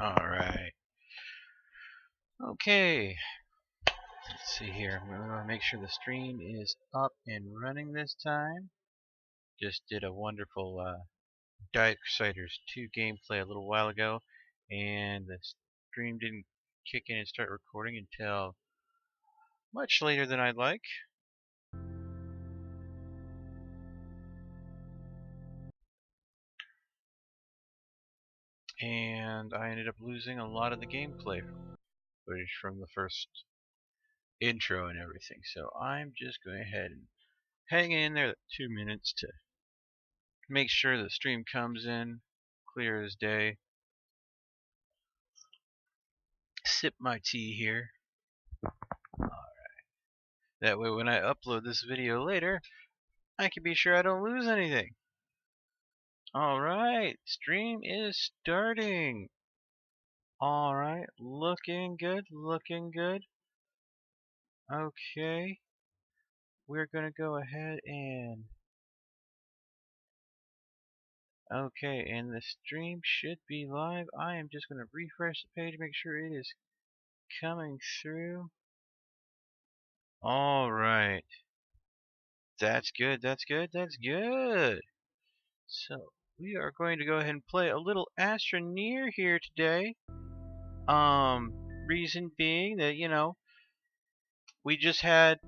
Alright. Okay. Let's see here. I'm going to make sure the stream is up and running this time. Just did a wonderful Darksiders 2 gameplay a little while ago, and the stream didn't kick in and start recording until much later than I'd like. And I ended up losing a lot of the gameplay footage from the first intro and everything. So I'm just going ahead and hang in there 2 minutes to make sure the stream comes in clear as day. Sip my tea here. Alright. That way when I upload this video later, I can be sure I don't lose anything. Alright, stream is starting. Alright, looking good, looking good. Okay, we're gonna go ahead and... Okay, and the stream should be live. I am just gonna refresh the page, make sure it is coming through. Alright. That's good, that's good, that's good. So, we are going to go ahead and play a little Astroneer here today. Reason being that, you know, we just had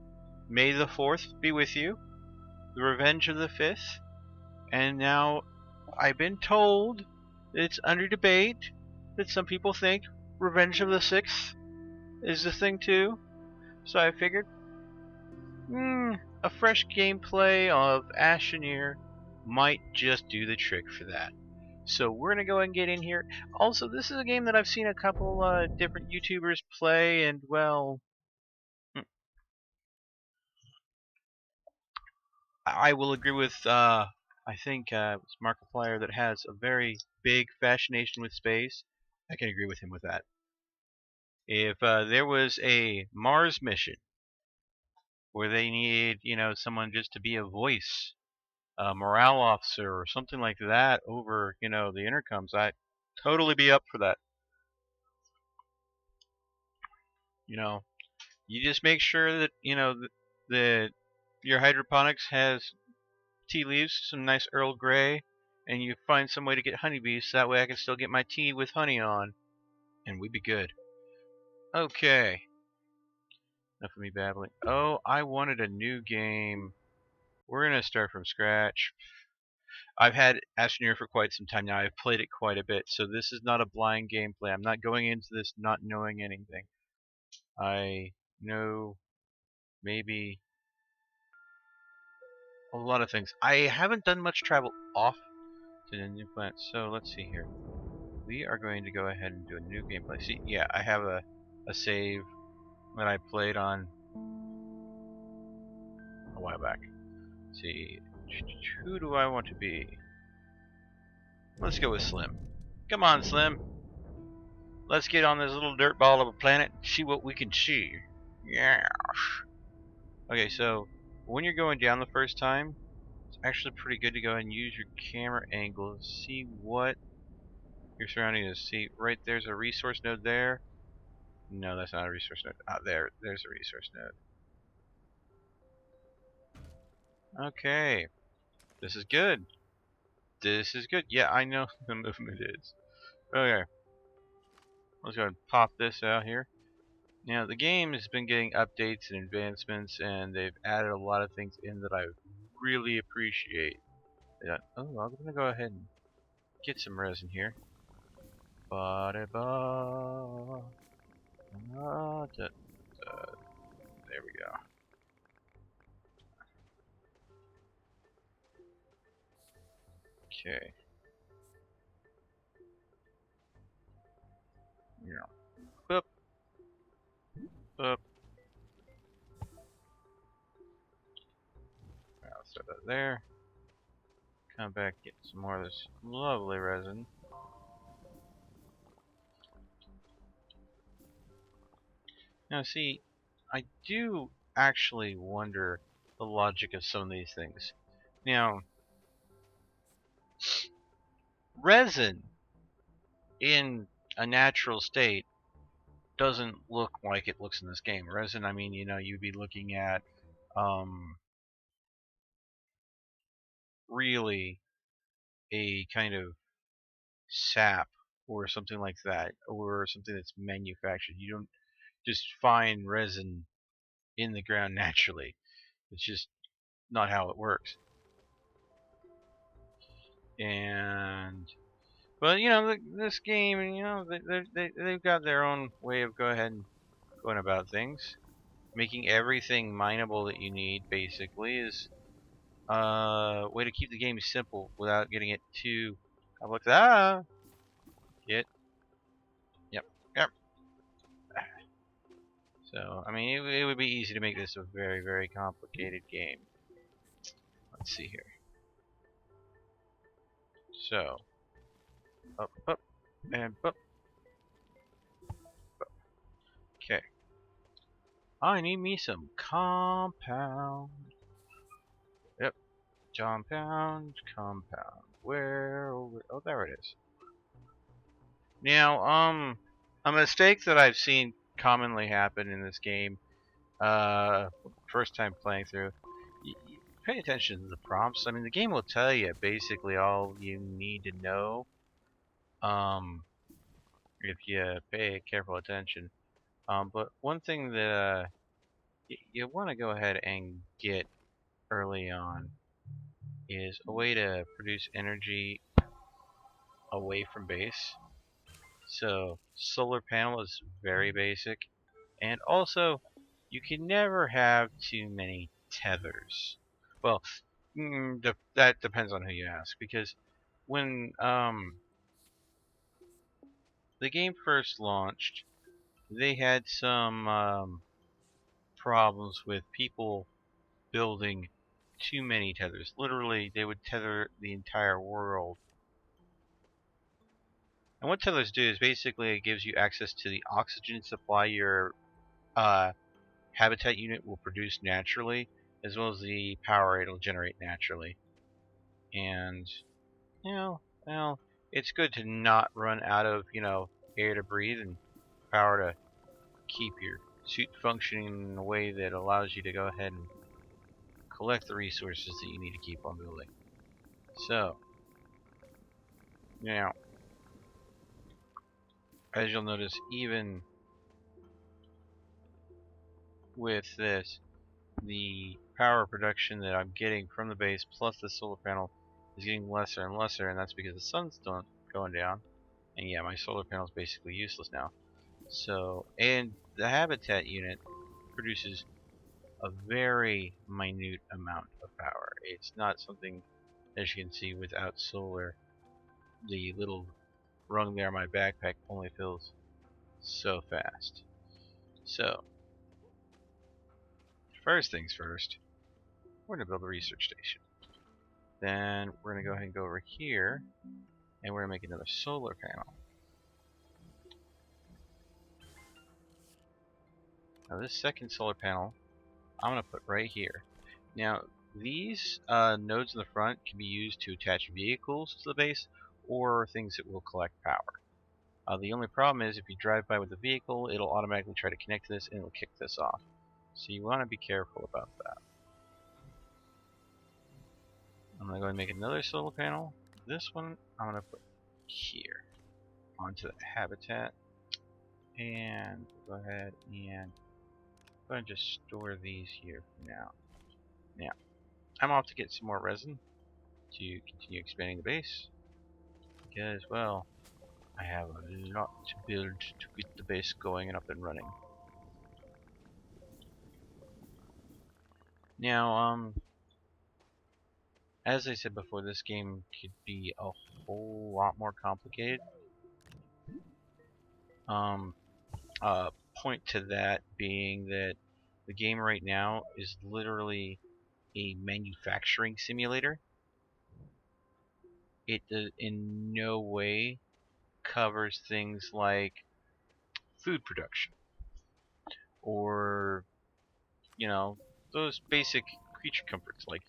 May the 4th be with you, the Revenge of the 5th, and now I've been told that it's under debate that some people think Revenge of the 6th is the thing too. So I figured, a fresh gameplay of Astroneer might just do the trick for that. So we're going to go ahead and get in here. Also, this is a game that I've seen a couple different YouTubers play, and well, I will agree with, I think it's Markiplier that has a very big fascination with space. I can agree with him with that. If there was a Mars mission where they need, you know, someone just to be a voice, a morale officer or something like that over, you know, the intercoms, I'd totally be up for that. You know, you just make sure that, you know, that your hydroponics has tea leaves, some nice Earl Grey, and you find some way to get honeybees so that way I can still get my tea with honey on, and we'd be good. Okay. Enough of me babbling. Oh, I wanted a new game. We're going to start from scratch. I've had Astroneer for quite some time now. I've played it quite a bit, so this is not a blind gameplay. I'm not going into this not knowing anything. I know maybe a lot of things. I haven't done much travel off to the new planet, so let's see here. We are going to go ahead and do a new gameplay. See, yeah, I have a save that I played on a while back. Let's see, who do I want to be? Let's go with Slim. Come on, Slim. Let's get on this little dirt ball of a planet and see what we can see. Yeah. Okay, so when you're going down the first time, it's actually pretty good to go ahead and use your camera angle. See what your surrounding is. See, right there's a resource node there. No, that's not a resource node. Ah, there's a resource node. Okay. This is good. This is good. Yeah, I know the movement is. Okay. Let's go ahead and pop this out here. Now, the game has been getting updates and advancements, and they've added a lot of things in that I really appreciate. Yeah. Oh, I'm going to go ahead and get some resin here. Ba-da-ba. There we go. Okay. Yeah. Boop. Boop. Let's start that there. Come back, get some more of this lovely resin. Now, see, I do actually wonder the logic of some of these things. Now, resin in a natural state doesn't look like it looks in this game. Resin, I mean, you'd be looking at really a kind of sap or something like that, or something that's manufactured. You don't just find resin in the ground naturally. It's just not how it works. And but this game, they've got their own way of going about things. Making everything mineable that you need basically is a way to keep the game simple without getting it too complex. Get yep yep. So I mean, it would be easy to make this a very, very complicated game. Let's see here. So up and up. Okay. I need me some compound. Yep. Compound. Where over? Oh, there it is. Now, a mistake that I've seen commonly happen in this game, first time playing through, pay attention to the prompts. I mean, the game will tell you basically all you need to know, if you pay careful attention. But one thing that you want to go ahead and get early on is a way to produce energy away from base. So solar panel is very basic, and also you can never have too many tethers. Well, that depends on who you ask, because when the game first launched, they had some problems with people building too many tethers. Literally, they would tether the entire world. And what tethers do is basically it gives you access to the oxygen supply your habitat unit will produce naturally, as well as the power it'll generate naturally. And, well, it's good to not run out of, air to breathe and power to keep your suit functioning in a way that allows you to go ahead and collect the resources that you need to keep on building. So, now, as you'll notice, even with this, the power production that I'm getting from the base plus the solar panel is getting lesser and lesser, and that's because the sun's going down. And yeah, my solar panel is basically useless now. So, and the habitat unit produces a very minute amount of power. It's not something, as you can see, without solar, the little rung there on my backpack only fills so fast. So, first things first, we're going to build a research station. Then we're going to go ahead and go over here, and we're going to make another solar panel. Now this second solar panel, I'm going to put right here. Now, these nodes in the front can be used to attach vehicles to the base, or things that will collect power. The only problem is if you drive by with a vehicle, it'll automatically try to connect to this and it'll kick this off. So you want to be careful about that. I'm going to go and make another solar panel. This one I'm going to put here onto the habitat. And go ahead and just store these here for now. Now, I'm off to get some more resin to continue expanding the base. Because, well, I have a lot to build to get the base going and up and running. Now, as I said before, this game could be a whole lot more complicated. Point to that being that the game right now is literally a manufacturing simulator. It in no way covers things like food production or, those basic creature comforts like,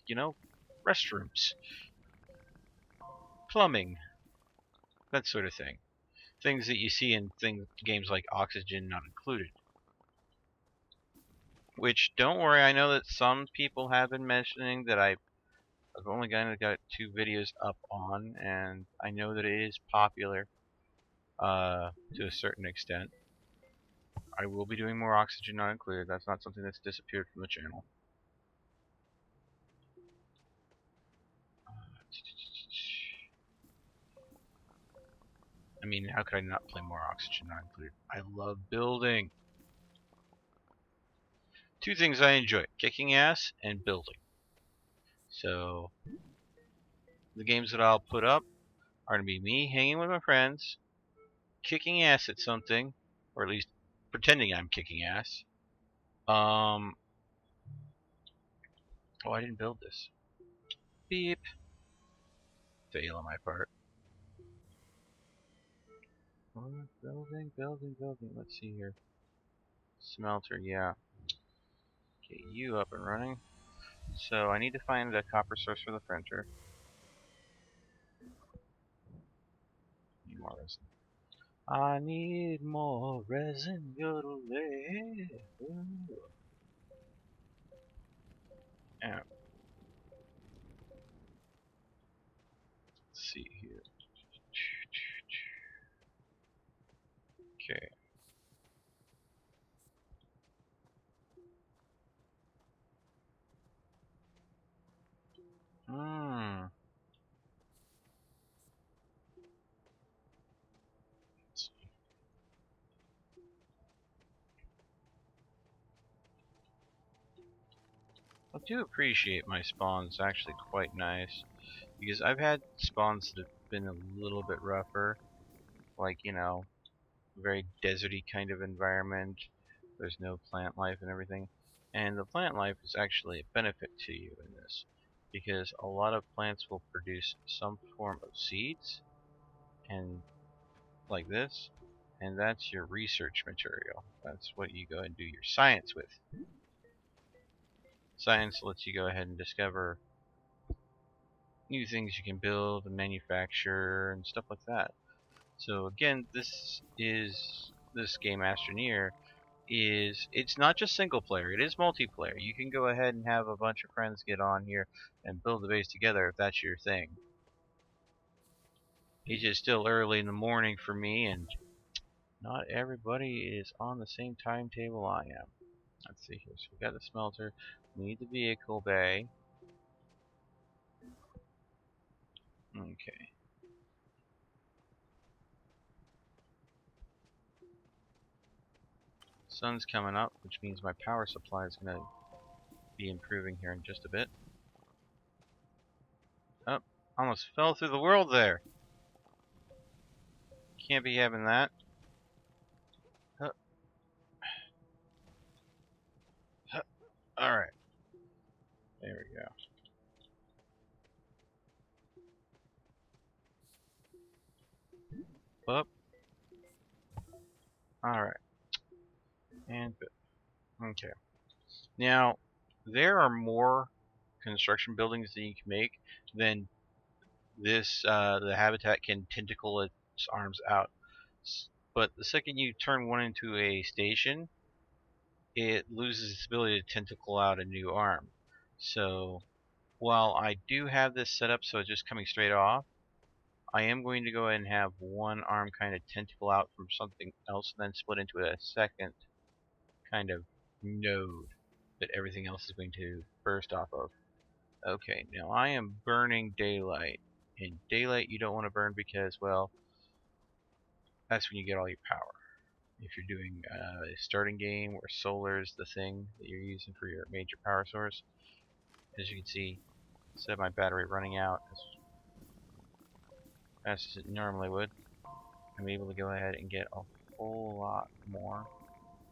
restrooms, plumbing, that sort of thing. things that you see in games like Oxygen Not Included. Which, don't worry, I know that some people have been mentioning that I've only got 2 videos up on, and I know that it is popular to a certain extent. I will be doing more Oxygen Not Included. That's not something that's disappeared from the channel. I mean, how could I not play more Oxygen Not Included? I love building. 2 things I enjoy, kicking ass and building. So, the games that I'll put up are going to be me hanging with my friends, kicking ass at something, or at least pretending I'm kicking ass. Oh, I didn't build this. Beep. Fail on my part. Building. Let's see here. Smelter, yeah. Get you up and running. So I need to find a copper source for the printer. Need more resin. I need more resin. Yeah. Let's see here. Okay. Hmm. Let's see. I do appreciate my spawns actually quite nice, because I've had spawns that have been a little bit rougher, like, you know, very deserty kind of environment. There's no plant life and everything. And the plant life is actually a benefit to you in this, because a lot of plants will produce some form of seeds, and like this, and that's your research material. That's what you go and do your science with. Science lets you go ahead and discover new things you can build and manufacture and stuff like that. So again, this game Astroneer it's not just single player, it is multiplayer. You can go ahead and have a bunch of friends get on here and build the base together if that's your thing. It's just still early in the morning for me, and not everybody is on the same timetable I am. Let's see here. So we got the smelter. We need the vehicle bay. Okay. Sun's coming up, which means my power supply is going to be improving here in just a bit. Oh, almost fell through the world there. Can't be having that. Huh. Huh. Alright. There we go. Up. Alright. And okay. Now, there are more construction buildings that you can make than this the habitat can tentacle its arms out. But the second you turn one into a station, it loses its ability to tentacle out a new arm. So while I do have this set up so it's just coming straight off, I am going to go ahead and have one arm kind of tentacle out from something else and then split into a second kind of node that everything else is going to burst off of. Okay, now I am burning daylight. In daylight you don't want to burn because, well, that's when you get all your power. If you're doing a starting game where solar is the thing that you're using for your major power source, as you can see, instead of my battery running out as fast as it normally would, I'm able to go ahead and get a whole lot more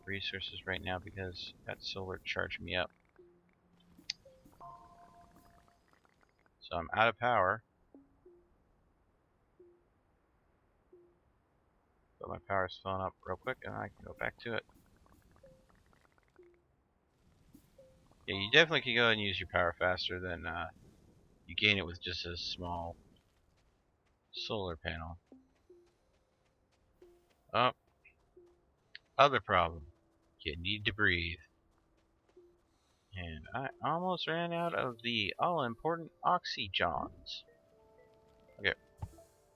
resources right now because that solar charged me up. So I'm out of power, but my power's filling up real quick and I can go back to it. Yeah, you definitely can go ahead and use your power faster than you gain it with just a small solar panel. Oh, other problem. You need to breathe. And I almost ran out of the all-important oxygens. Okay,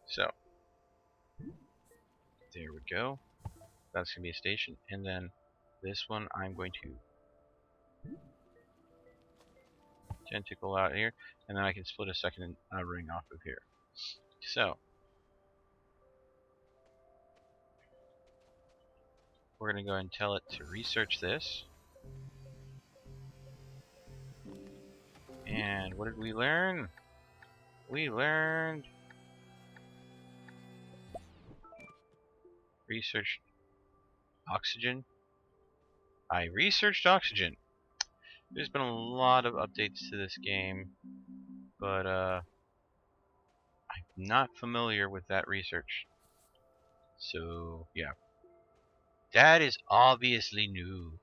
so there we go. That's going to be a station. And then this one I'm going to tentacle out here. And then I can split a second ring off of here. So, we're going to go ahead and tell it to research this. And what did we learn? We learned research oxygen. I researched oxygen. There's been a lot of updates to this game, but I'm not familiar with that research. So, yeah. That is obviously new.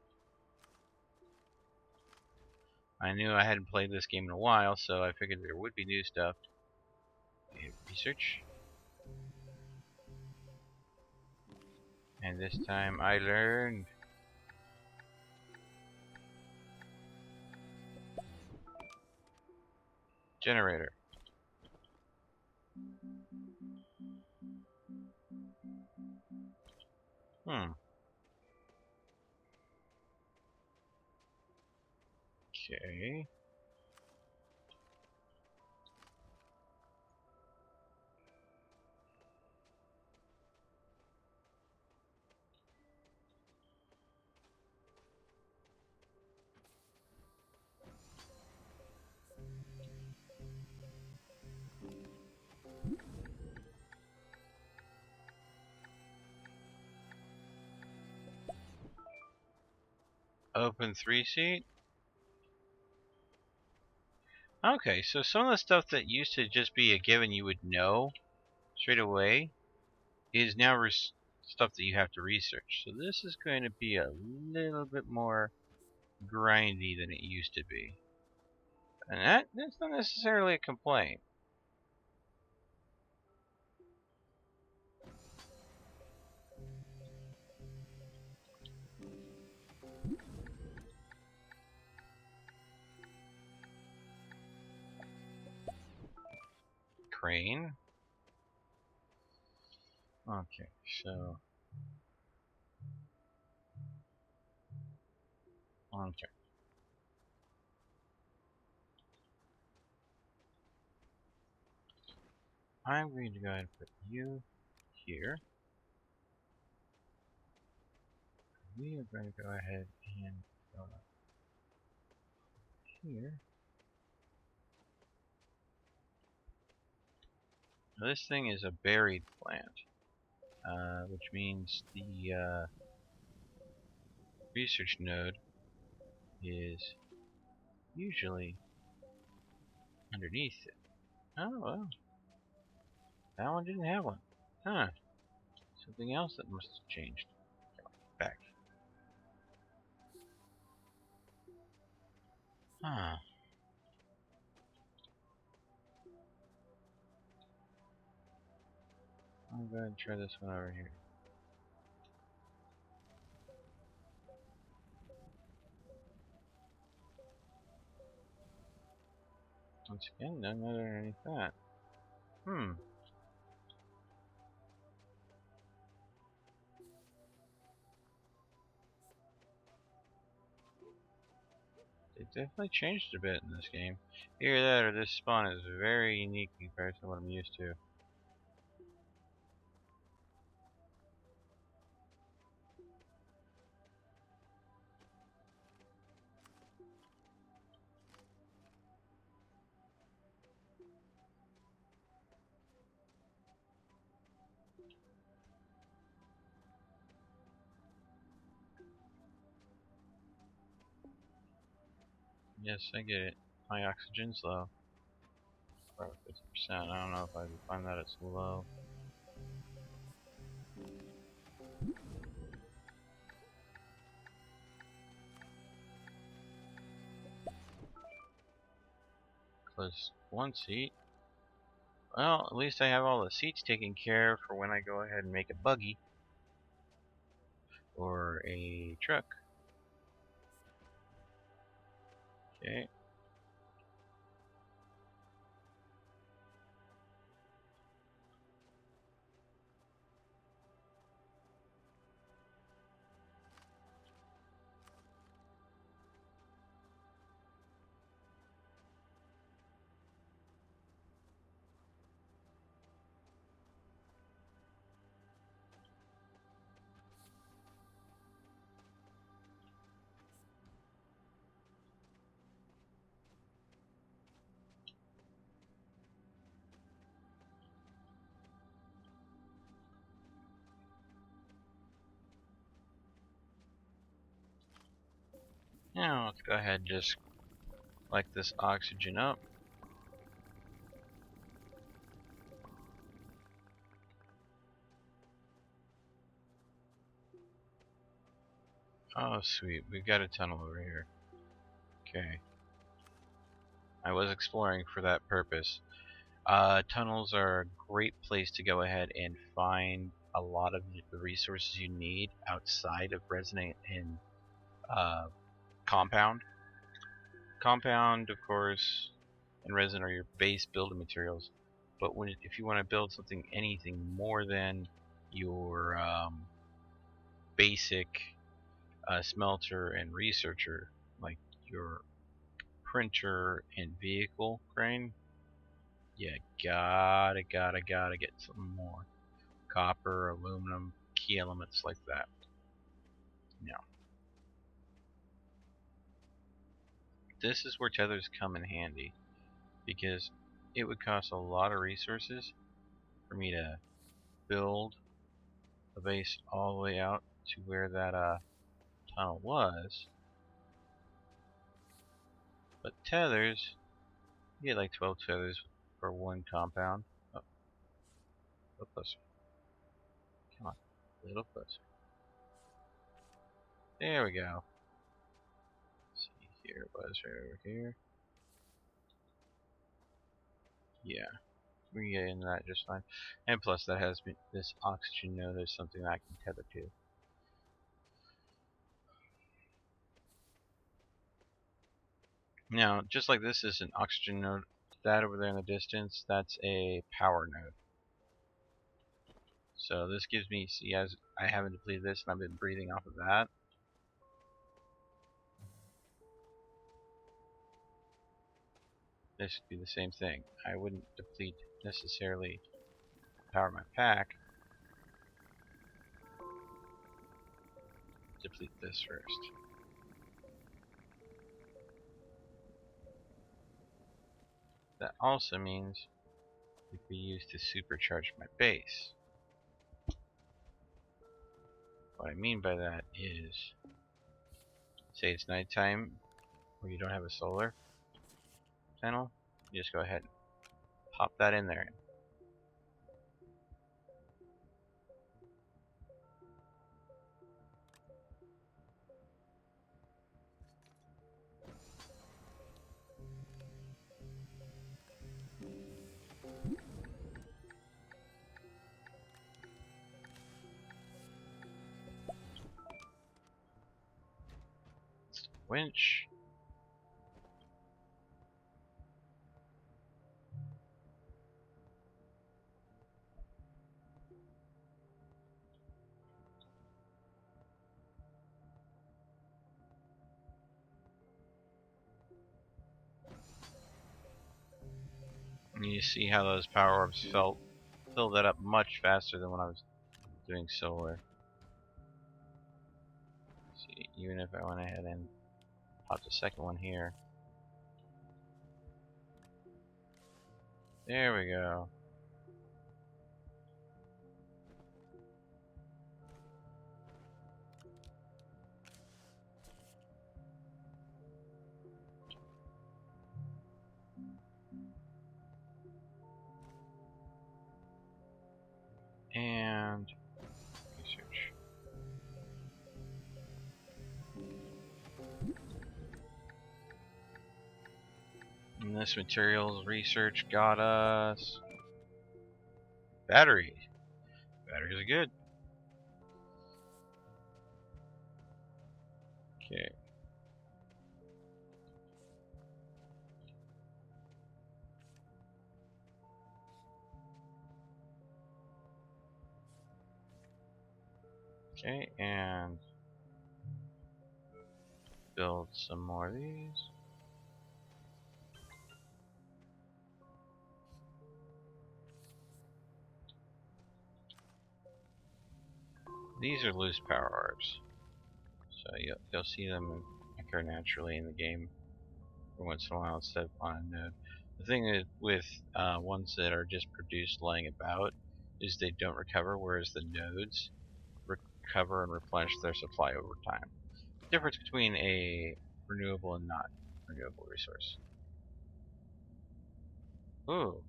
I knew I hadn't played this game in a while, so I figured there would be new stuff. Okay, research. And this time I learned generator. Okay. Open 3-seat. Okay, so some of the stuff that used to just be a given you would know straight away is now stuff that you have to research. So this is going to be a little bit more grindy than it used to be. And that's not necessarily a complaint. Crane. Okay, so okay. I'm going to go ahead and put you here. We are going to go ahead and go up here. Now this thing is a buried plant, which means the research node is usually underneath it. Oh, well. That one didn't have one. Huh. Something else that must have changed. Back. Huh. I'll go ahead and try this one over here. Once again, none underneath that. It definitely changed a bit in this game. Either that or this spawn is very unique compared to what I'm used to. Yes, I get it. My oxygen's low. About 50%. I don't know if I can find that it's low. Close one seat. Well, at least I have all the seats taken care of for when I go ahead and make a buggy. for a truck. Okay. Now let's go ahead and just light this oxygen up. Oh sweet, we've got a tunnel over here. Okay. I was exploring for that purpose. Tunnels are a great place to go ahead and find a lot of the resources you need outside of Resonate and Compound. Compound, of course, and Resin are your base building materials. But if you want to build anything more than your basic smelter and researcher, like your printer and vehicle crane, you gotta get some more copper, aluminum, key elements like that. Now, this is where tethers come in handy, because it would cost a lot of resources for me to build the base all the way out to where that tunnel was. But tethers, you get like 12 tethers for one compound. Oh, a little closer. Come on, a little closer. There we go. Let's see, here it was right over here. Yeah, we can get into that just fine. And plus, that has this oxygen node is something that I can tether to. Now, just like this is an oxygen node, that over there in the distance, that's a power node. So this gives me, see, as I haven't depleted this and I've been breathing off of that. This would be the same thing. I wouldn't deplete necessarily power my pack. Deplete this first. That also means it could be used to supercharge my base. What I mean by that is, say it's nighttime where you don't have a solar panel, you just go ahead and pop that in there. Winch. And you see how those power orbs fill that up much faster than when I was doing solar. See, even if I went ahead and popped the second one here. There we go. And research. And this materials research got us batteries. Batteries are good. Okay. Okay, and build some more of these. These are loose power orbs, so you'll see them occur naturally in the game every once in a while instead of on a node. The thing is with ones that are just produced laying about is they don't recover, whereas the nodes recover and replenish their supply over time. Difference between a renewable and not renewable resource. Ooh,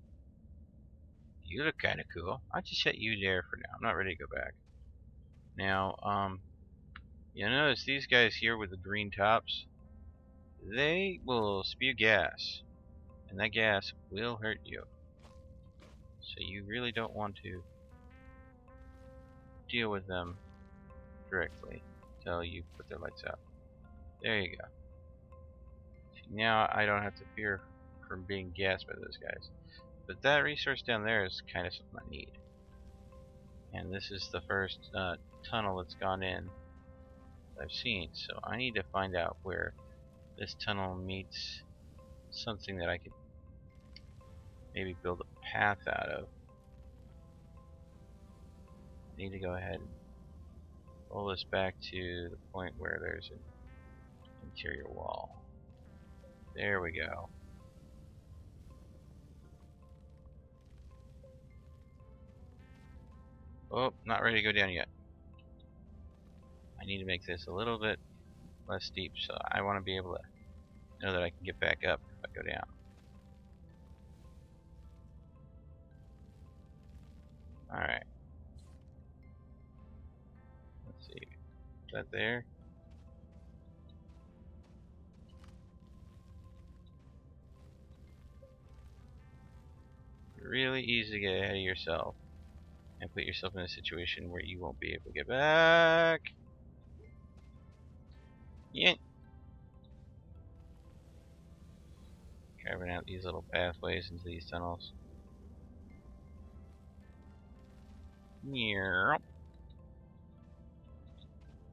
you look kind of cool. I'll just set you there for now. I'm not ready to go back. Now, you notice these guys here with the green tops, they will spew gas, and that gas will hurt you. So you really don't want to deal with them directly until you put their lights out. There you go. Now I don't have to fear from being gassed by those guys. But that resource down there is kind of something I need. And this is the first tunnel that's gone in that I've seen. So I need to find out where this tunnel meets something that I could maybe build a path out of. I need to go ahead and roll this back to the point where there's an interior wall. There we go. Oh, not ready to go down yet. I need to make this a little bit less steep, so I want to be able to know that I can get back up if I go down. Alright. Let's see. Is that there? Really easy to get ahead of yourself and put yourself in a situation where you won't be able to get back. Yeah. Carving out these little pathways into these tunnels. Yeah.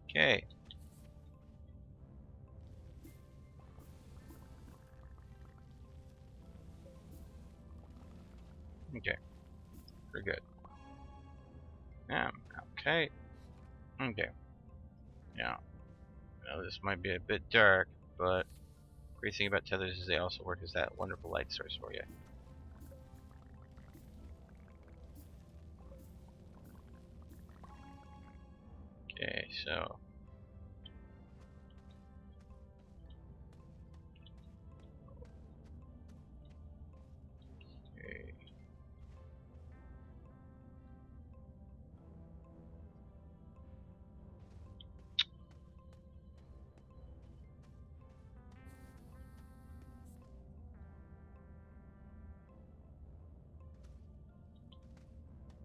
Okay. Okay. We're good. Okay. Okay. Now, this might be a bit dark, but great thing about tethers is they also work as that wonderful light source for you. Okay, so okay.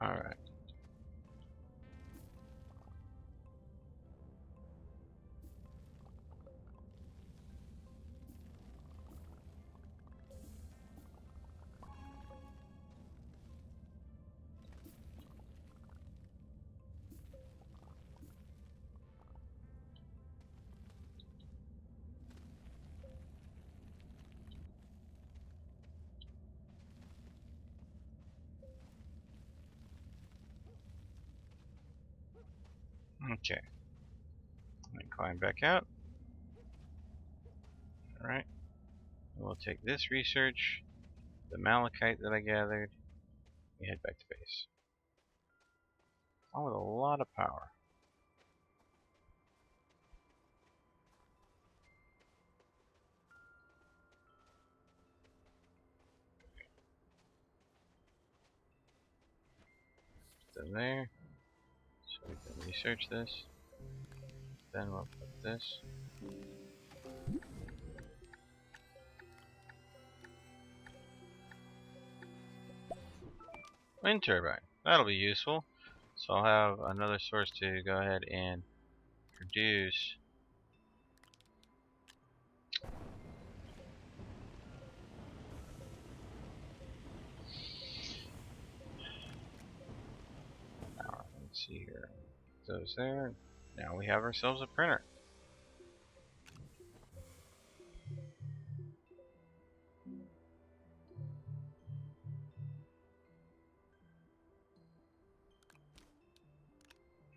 All right. Okay. Let me climb back out. All right. We'll take this research, the malachite that I gathered, and head back to base. All with a lot of power. Put them there, so we can research this. Then we'll put this. Wind turbine. That'll be useful. So I'll have another source to go ahead and produce see here. Those there. Now we have ourselves a printer.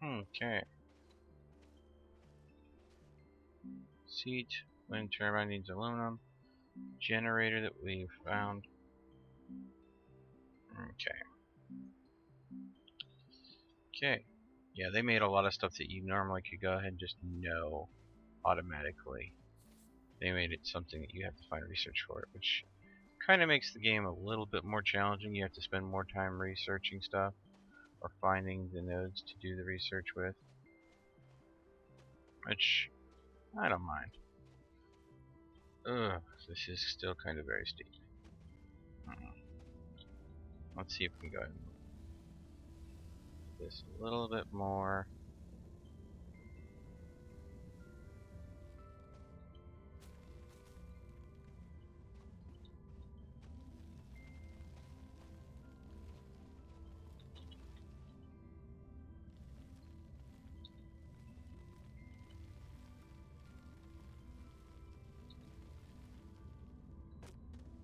Okay. Seat, wind turbine needs aluminum. Generator that we found. Okay. Okay. Yeah, they made a lot of stuff that you normally could go ahead and just know automatically. They made it something that you have to find research for it, which kind of makes the game a little bit more challenging. You have to spend more time researching stuff or finding the nodes to do the research with, which I don't mind. Ugh, this is still kind of very steep. Let's see if we can go ahead and move this a little bit more.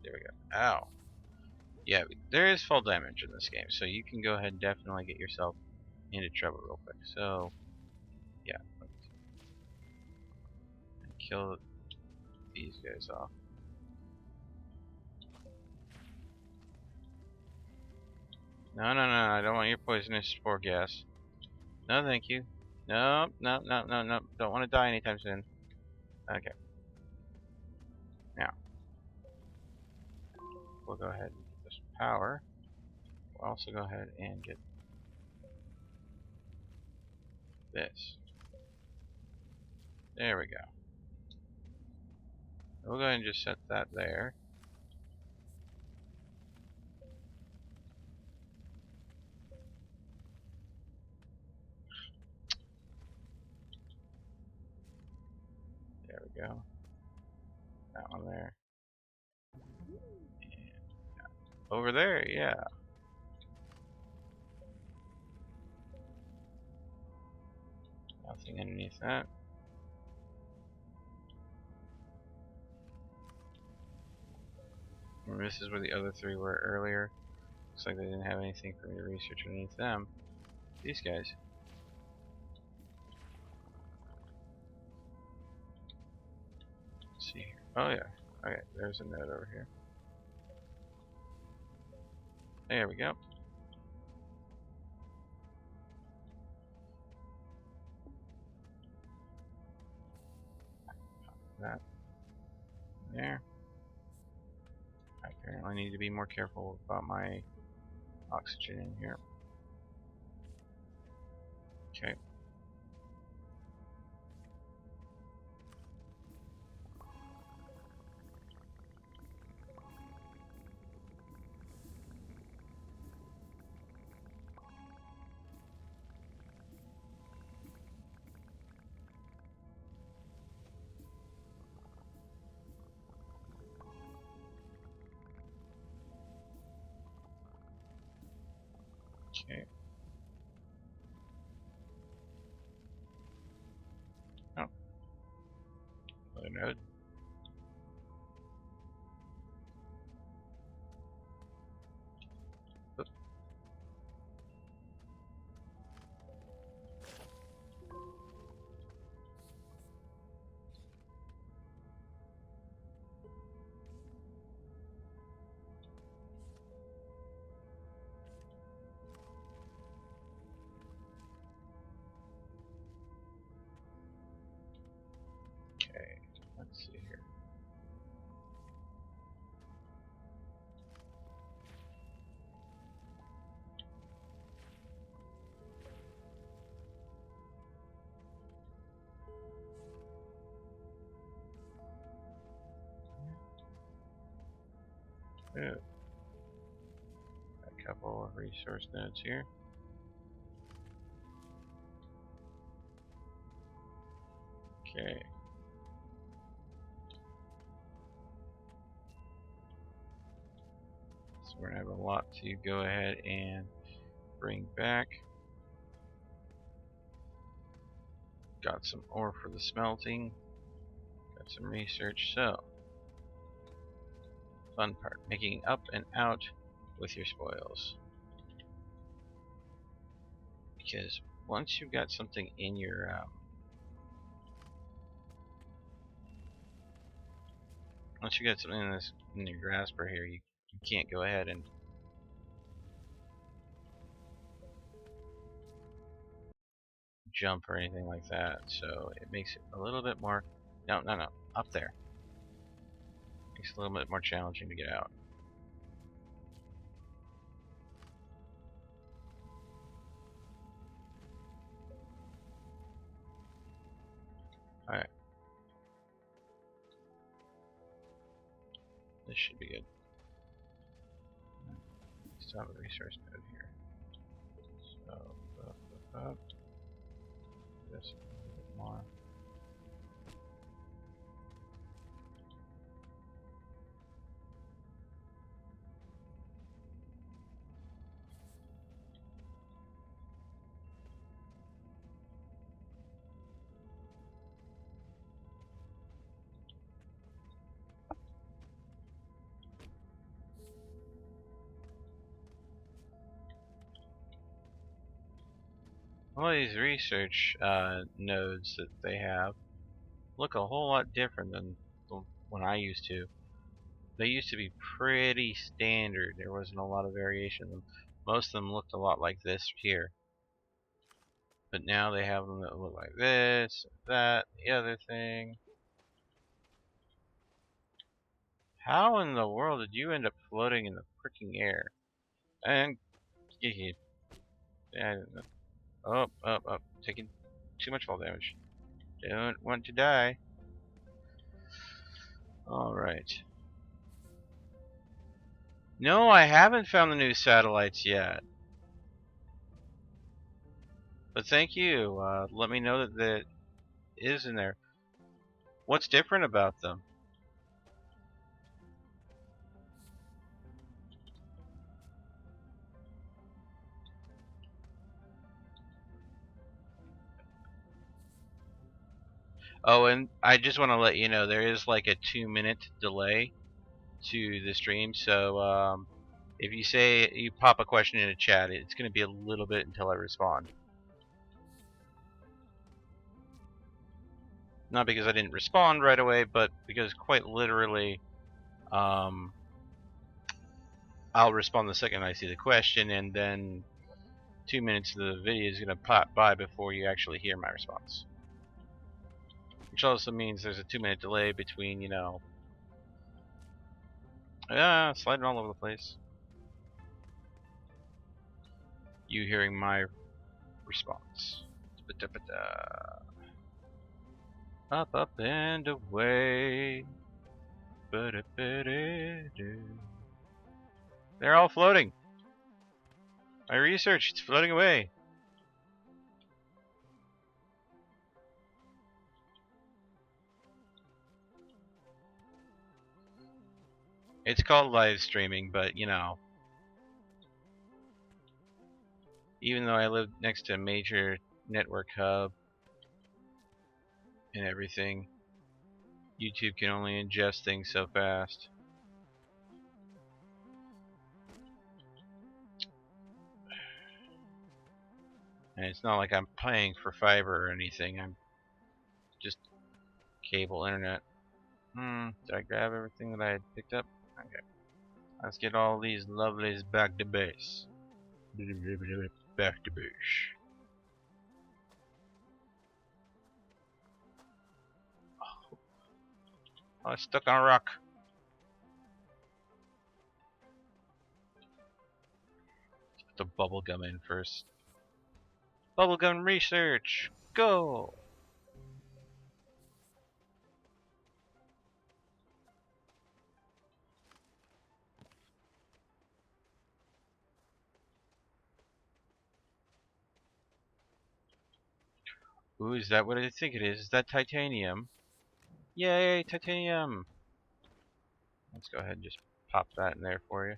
There we go. Ow. Yeah, there is fall damage in this game, so you can go ahead and definitely get yourself into trouble real quick. So, yeah, let's kill these guys off. No, no, no, I don't want your poisonous spore gas. No, thank you. No, no, no, no, no. Don't want to die anytime soon. Okay. Now, we'll go ahead and get this power. We'll also go ahead and get this. There we go. We'll go ahead and just set that there. There we go. That one there. And over there, yeah. Nothing underneath that. And this is where the other three were earlier. Looks like they didn't have anything for me to research underneath them. These guys. Let's see here. Oh yeah. Okay, there's a node over here. There we go. That there. I apparently need to be more careful about my oxygen in here. Okay. Okay. Oh. Another node. Oop. Okay. Let's see here. Ooh. A couple of resource nodes here. Okay. So we're gonna have a lot to go ahead and bring back. Got some ore for the smelting. Got some research. So, fun part, making up and out with your spoils. Because once you've got something in your once you got something in your grasper here, you can't go ahead and jump or anything like that. So it makes it a little bit more no up there. Makes it a little bit more challenging to get out. Alright. This should be good. Still have a resource node here. So, this a little bit more. All these research nodes that they have look a whole lot different than when I used to. They used to be pretty standard. There wasn't a lot of variation in them. Most of them looked a lot like this here. But now they have them that look like this, that, the other thing. How in the world did you end up floating in the freaking air? And I don't know. Up. Taking too much fall damage. Don't want to die. Alright. No, I haven't found the new satellites yet. But thank you. Let me know that that is in there. What's different about them? Oh, and I just want to let you know there is like a 2-minute delay to the stream, so if you say you pop a question in a chat, it's going to be a little bit until I respond. Not because I didn't respond right away, but because quite literally, I'll respond the second I see the question, and then 2 minutes of the video is going to pop by before you actually hear my response. Which also means there's a 2-minute delay between, you know, sliding all over the place, you hearing my response. Up and away. They're all floating. My research, it's floating away. It's called live streaming, but you know, even though I live next to a major network hub and everything, YouTube can only ingest things so fast. And it's not like I'm paying for fiber or anything. I'm just cable internet. Did I grab everything that I had picked up? Okay. Let's get all these lovelies back to base. Back to base. Oh, I was stuck on a rock. Let's put the bubblegum in first. Bubblegum research! Go! Ooh, is that what I think it is? Is that titanium? Yay, titanium! Let's go ahead and just pop that in there for you.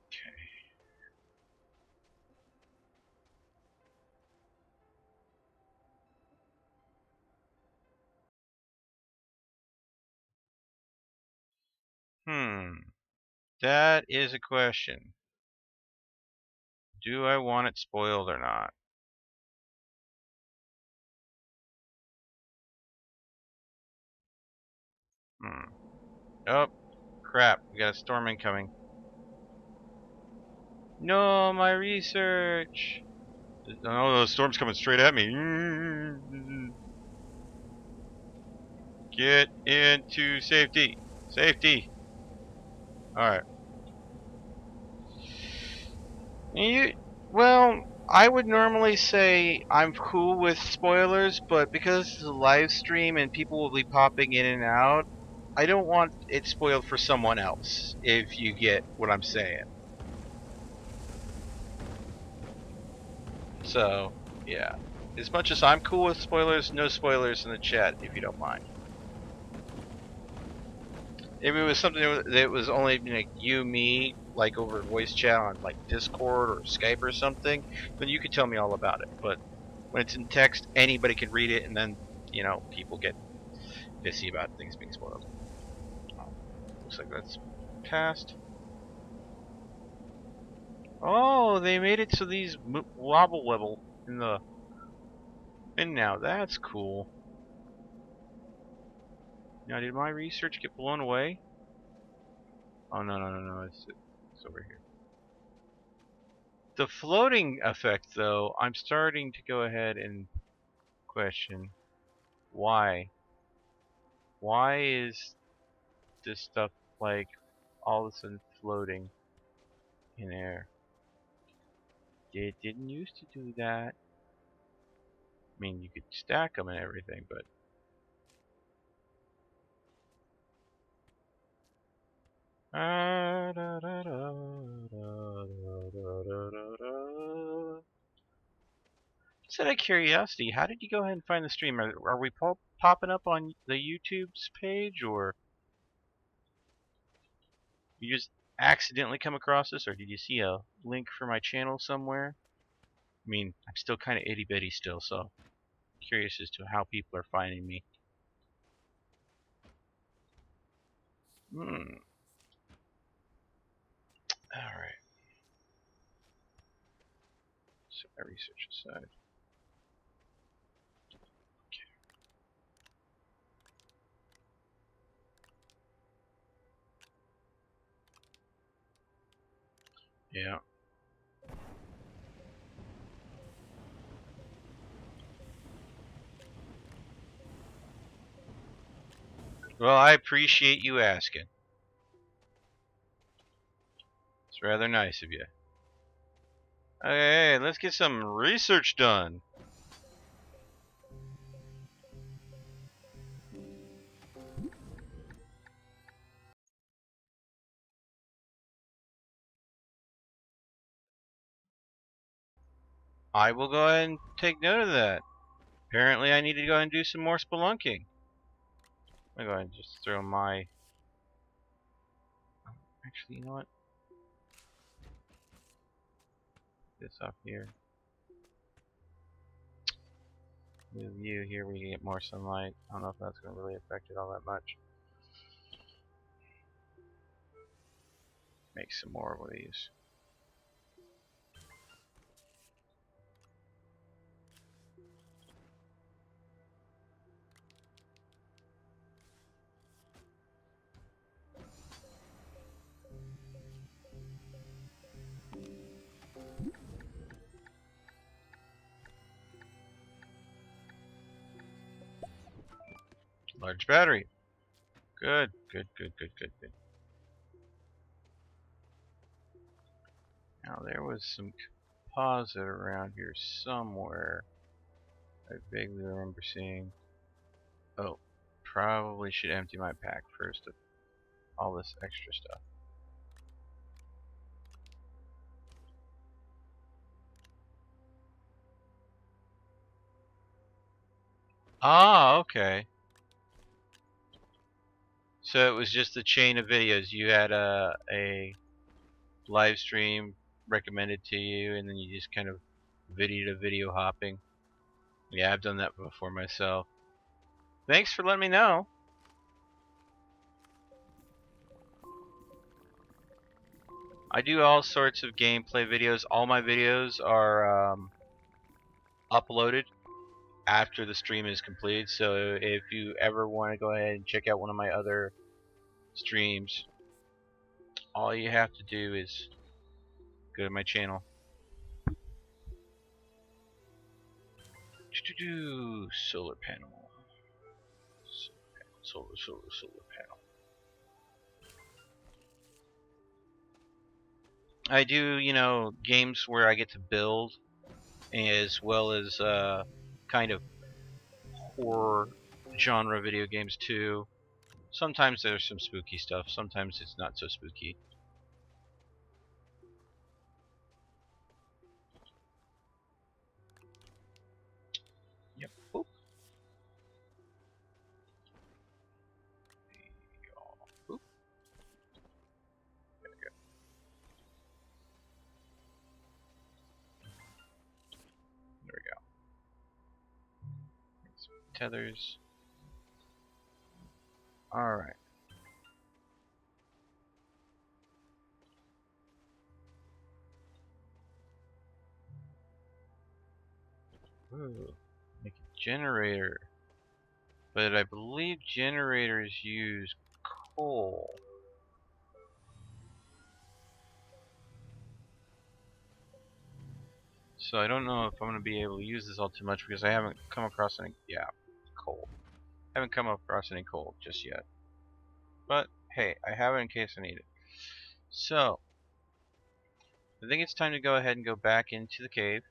Okay. That is a question. Do I want it spoiled or not? Oh, crap. We got a storm incoming. No, my research. Oh, the storm's coming straight at me. Get into safety. Safety. Alright. Well, I would normally say I'm cool with spoilers, but because it's a live stream and people will be popping in and out, I don't want it spoiled for someone else, if you get what I'm saying. So, yeah. As much as I'm cool with spoilers, no spoilers in the chat, if you don't mind. If it was something that was only like you, me, like over voice chat on like Discord or Skype or something, then you could tell me all about it. But when it's in text, anybody can read it, and then, people get pissy about things being spoiled. Looks like that's passed. Oh, they made it so these wobble level in the. And now that's cool. Now, did my research get blown away? Oh, no. It's over here. The floating effect, though, I'm starting to go ahead and question why. Why is this stuff like all of a sudden floating in air? It didn't used to do that. I mean, you could stack them and everything, but just out of curiosity, how did you go ahead and find the stream? Are we popping up on the YouTube's page, or you just accidentally come across this, or did you see a link for my channel somewhere? I mean, I'm still kind of itty bitty still, so curious as to how people are finding me. Alright. So my research aside. Yeah. Well, I appreciate you asking. It's rather nice of you. Okay, let's get some research done. I will go ahead and take note of that. Apparently I need to go ahead and do some more spelunking. I'm going to go ahead and just throw my... Actually, you know what? This off here. Move you here, we can get more sunlight. I don't know if that's going to really affect it all that much. Make some more of these. Large battery. Good. Now there was some composite around here somewhere. I vaguely remember seeing. Oh, probably should empty my pack first of all this extra stuff. Ah, okay. So it was just a chain of videos. You had a live stream recommended to you, and then you just kind of videoed a video hopping. Yeah, I've done that before myself. Thanks for letting me know. I do all sorts of gameplay videos. All my videos are uploaded after the stream is completed. So if you ever want to go ahead and check out one of my other streams, all you have to do is go to my channel. Solar panel. Solar panel. I do, games where I get to build, as well as kind of horror genre video games too. Sometimes there's some spooky stuff, sometimes it's not so spooky. Yep. Oop. Oop. There we go. There we go. Some tethers. Alright. Ooh, make a generator. But I believe generators use coal. So I don't know if I'm going to be able to use this all too much because I haven't come across any, coal. I haven't come across any coal just yet. But hey, I have it in case I need it. So, I think it's time to go ahead and go back into the cave.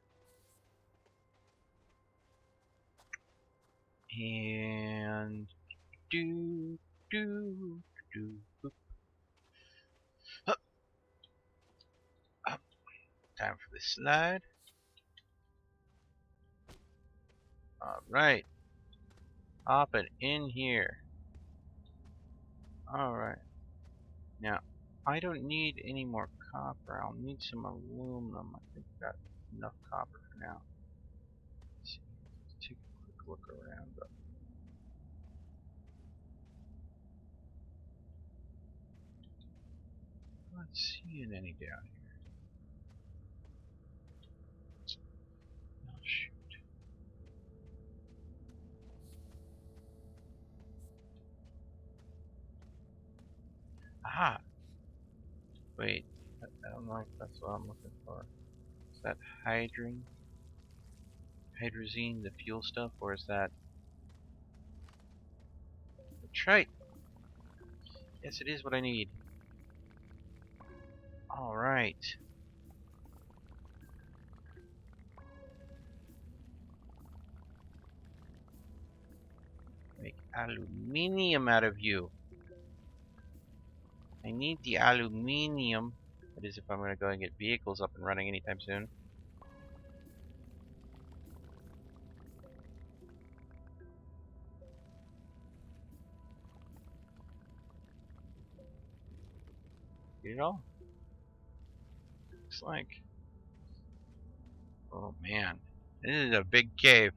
And do do do boop. Up. Up. Time for the slide. Alright. Hop it in here. Alright. Now, I don't need any more copper. I'll need some aluminum. I think I've got enough copper for now. Let's see. Let's take a quick look around. I'm not seeing any down here. Oh, shoot. Aha! Wait, I don't know if that's what I'm looking for. Is that hydrazine, the fuel stuff, or is that trite? Yes, it is what I need. Alright. Make aluminium out of you. I need the aluminium. That is if I'm going to go and get vehicles up and running anytime soon. Get it all? Looks like. Oh man. This is a big cave.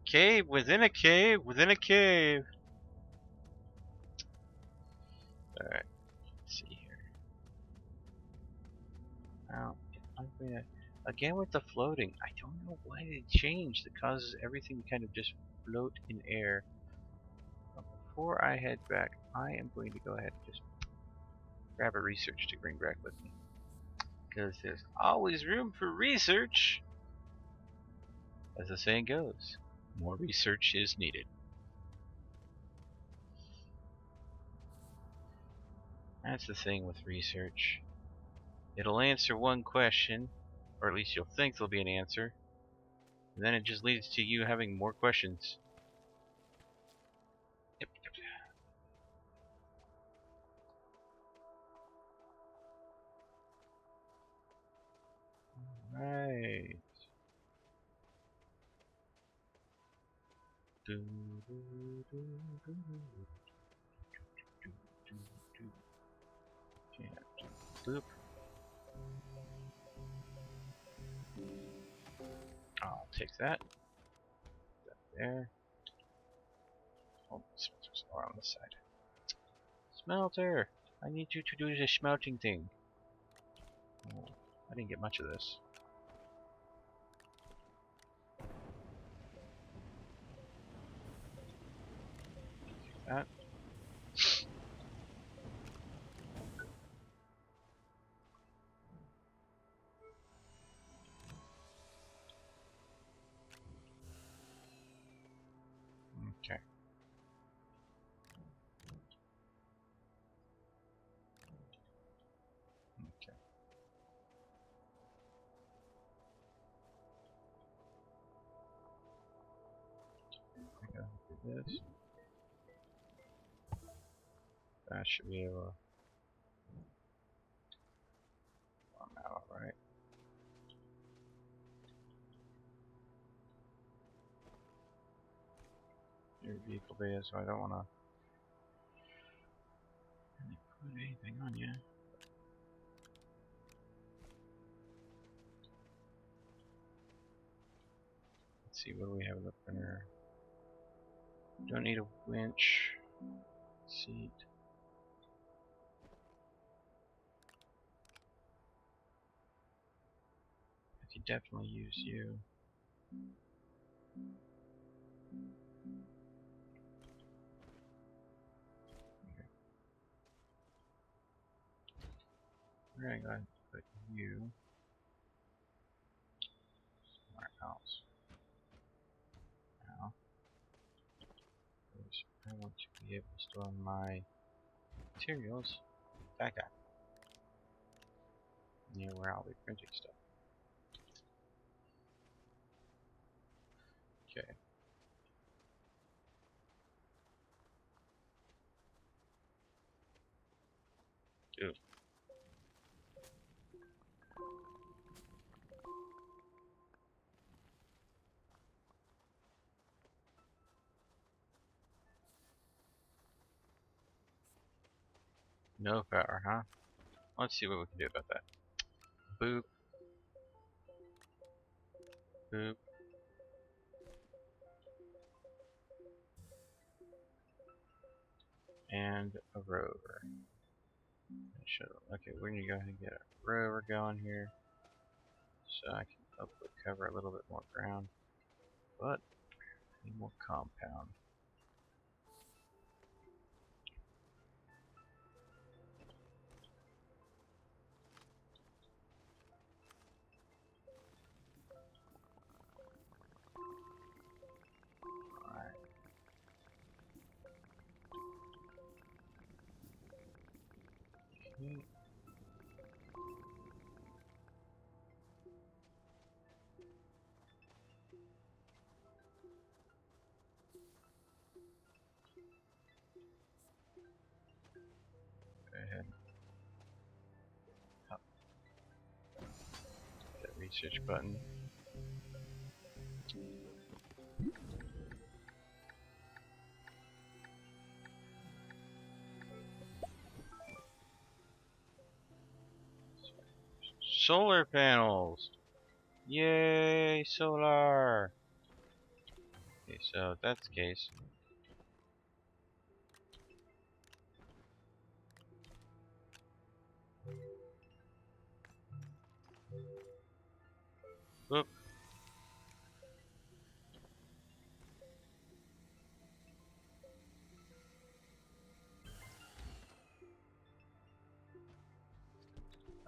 Cave within a cave within a cave. Alright. Let's see here. Now, I'm gonna, again with the floating, I don't know why they changed that causes everything to kind of just float in air. But before I head back, I am going to go ahead and just grab a research to bring back with me. Because there's always room for research. As the saying goes, more research is needed. That's the thing with research. It'll answer one question, or at least you'll think there'll be an answer, and then it just leads to you having more questions. Yep. Right. Boop. I'll take that. That there. Oh, smelters are on this side. Smelter! I need you to do the smelting thing. Oh, I didn't get much of this. That. Okay. Okay. I gotta do this. That should be able to farm out, right? Your vehicle beta, so I don't want to put anything on you. Let's see, what do we have in the printer? Don't need a winch. Seat. I could definitely use you. Okay. We're gonna go ahead and put you somewhere else. Now, I want to be able to store my materials back up near where I'll be printing stuff. Okay. Ooh. No power, huh? Let's see what we can do about that. Boop. Boop. And a rover. Okay, we're gonna go ahead and get a rover going here, so I can hopefully cover a little bit more ground. But I need more compound. Alright. Okay. Go ahead. Up. That research button. Solar panels! Yay, solar! Okay, so if that's the case. Whoop.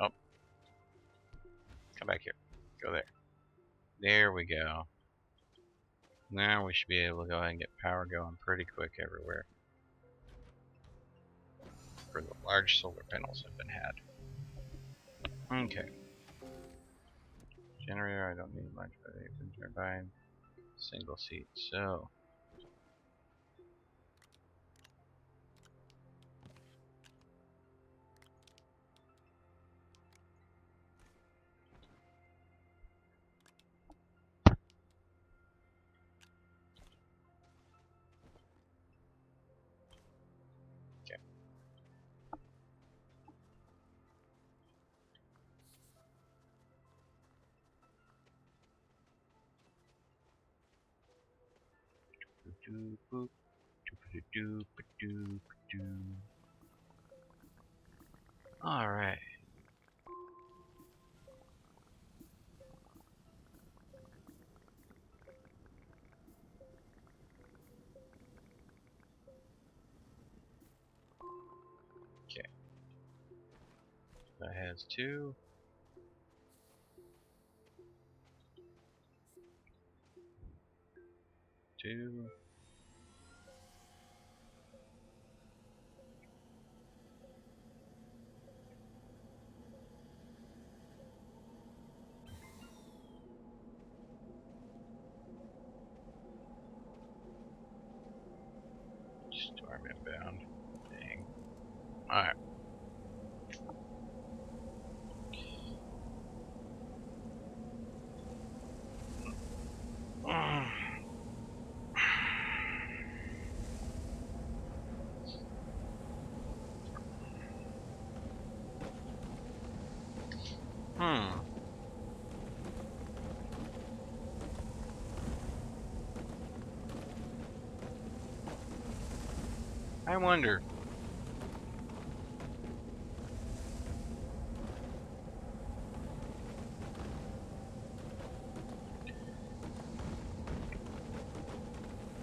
Oh. Come back here. Go there. There we go. Now we should be able to go ahead and get power going pretty quick everywhere. For the large solar panels have been had. Okay. Generator, I don't need much, but I can turbine. Single seat, so. Okay. Boop, boop, doop, doop, doop, doop. Alright. Okay. That has 2. 2. Storm inbound. Dang. Alright. Hmm. I wonder.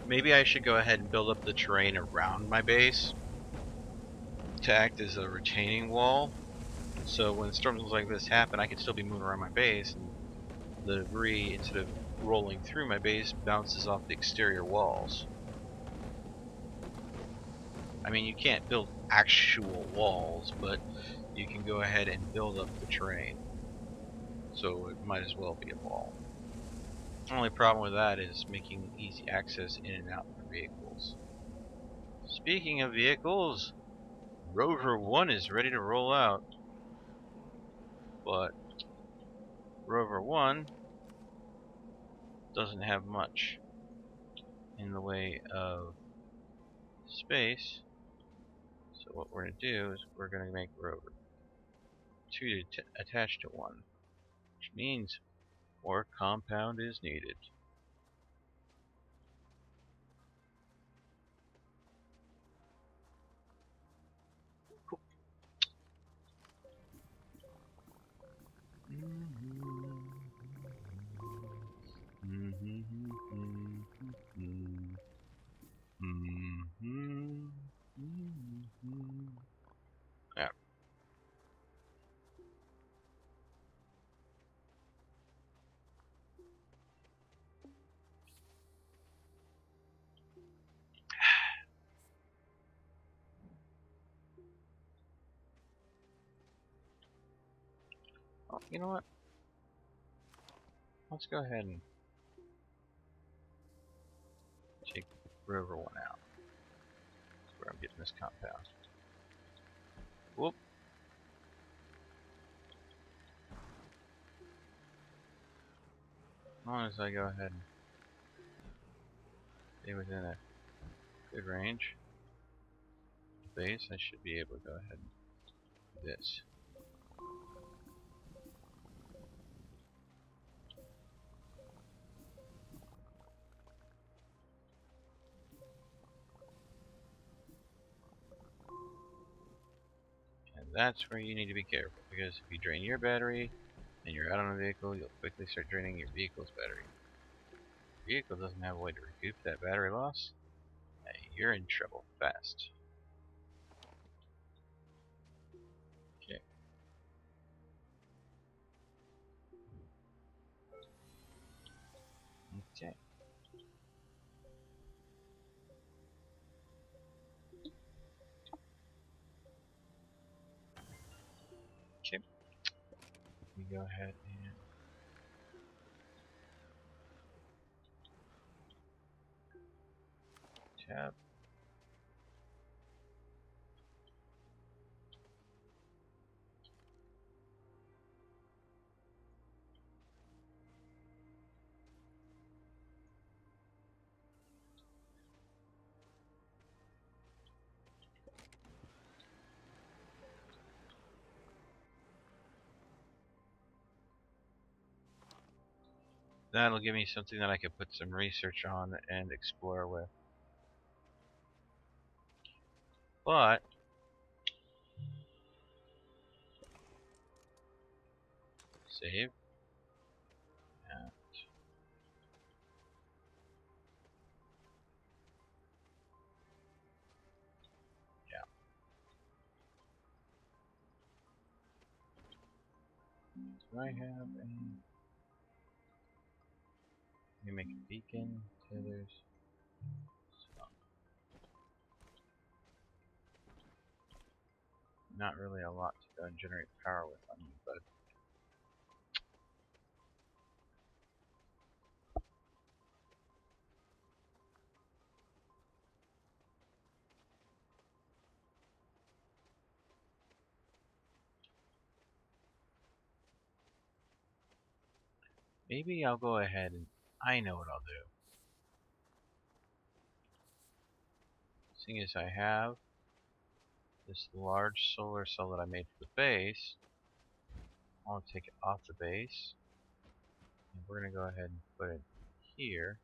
Maybe I should go ahead and build up the terrain around my base to act as a retaining wall. So when storms like this happen, I can still be moving around my base, and the debris, instead of rolling through my base, bounces off the exterior walls. I mean, you can't build actual walls, but you can go ahead and build up the terrain. So it might as well be a wall. The only problem with that is making easy access in and out for vehicles. Speaking of vehicles, Rover 1 is ready to roll out. But Rover 1 doesn't have much in the way of space. So what we're going to do is we're going to make Rover 2 attached to 1, which means more compound is needed. Yeah. Oh, you know what? Let's go ahead and take Rover 1 out. That's where I'm getting this compound. Whoop. As long as I go ahead and stay within a good range of base, I should be able to go ahead and do this. And that's where you need to be careful, because if you drain your battery and you're out on a vehicle, you'll quickly start draining your vehicle's battery. If your vehicle doesn't have a way to recoup that battery loss, you're in trouble fast. Okay. Okay. Okay. We go ahead and tab. That'll give me something that I can put some research on and explore with. But save. And yeah. Do I have any? Let me make a beacon, tethers. So, not really a lot to go and generate power with on you, but maybe I'll go ahead and I know what I'll do. Seeing as I have this large solar cell that I made for the base, I'll take it off the base. And we're going to go ahead and put it here.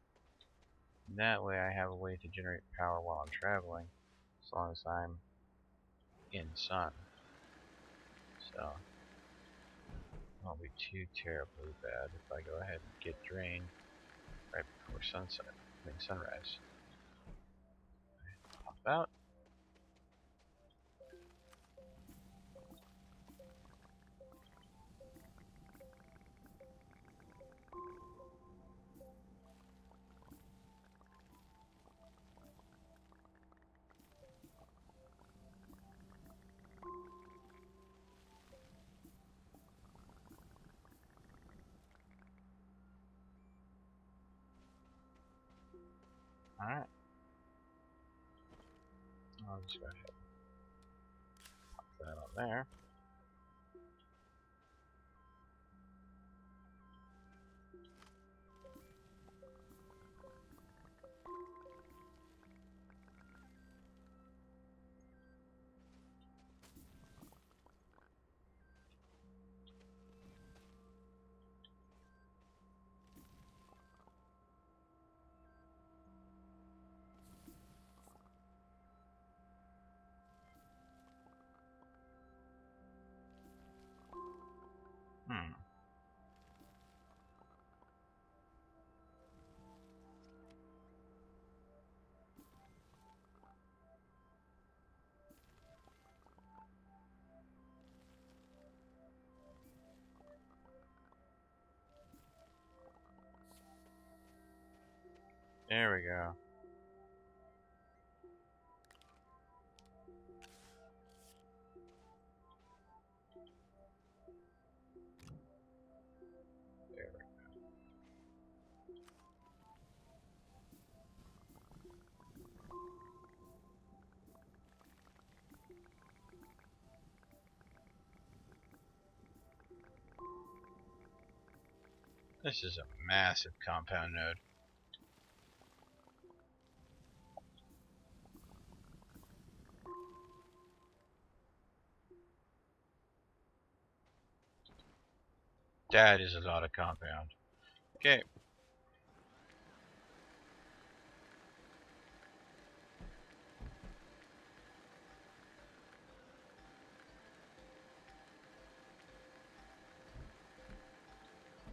And that way I have a way to generate power while I'm traveling, as long as I'm in sun. So, it won't be too terribly bad if I go ahead and get drained right before sunset, sunrise. Hop out. Alright. I'll just go ahead and pop that on there. There we go. There we go. This is a massive compound node. That is a lot of compound. Okay.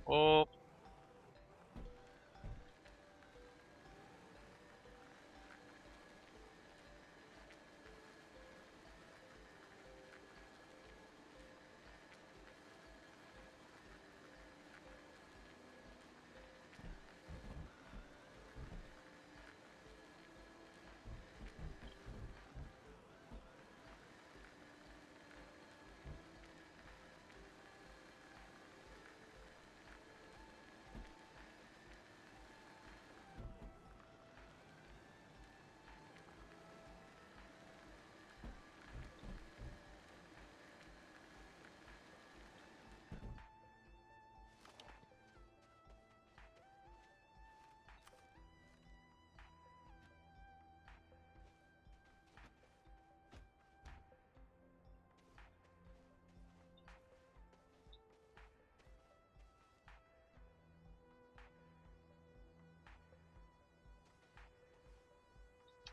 Oh.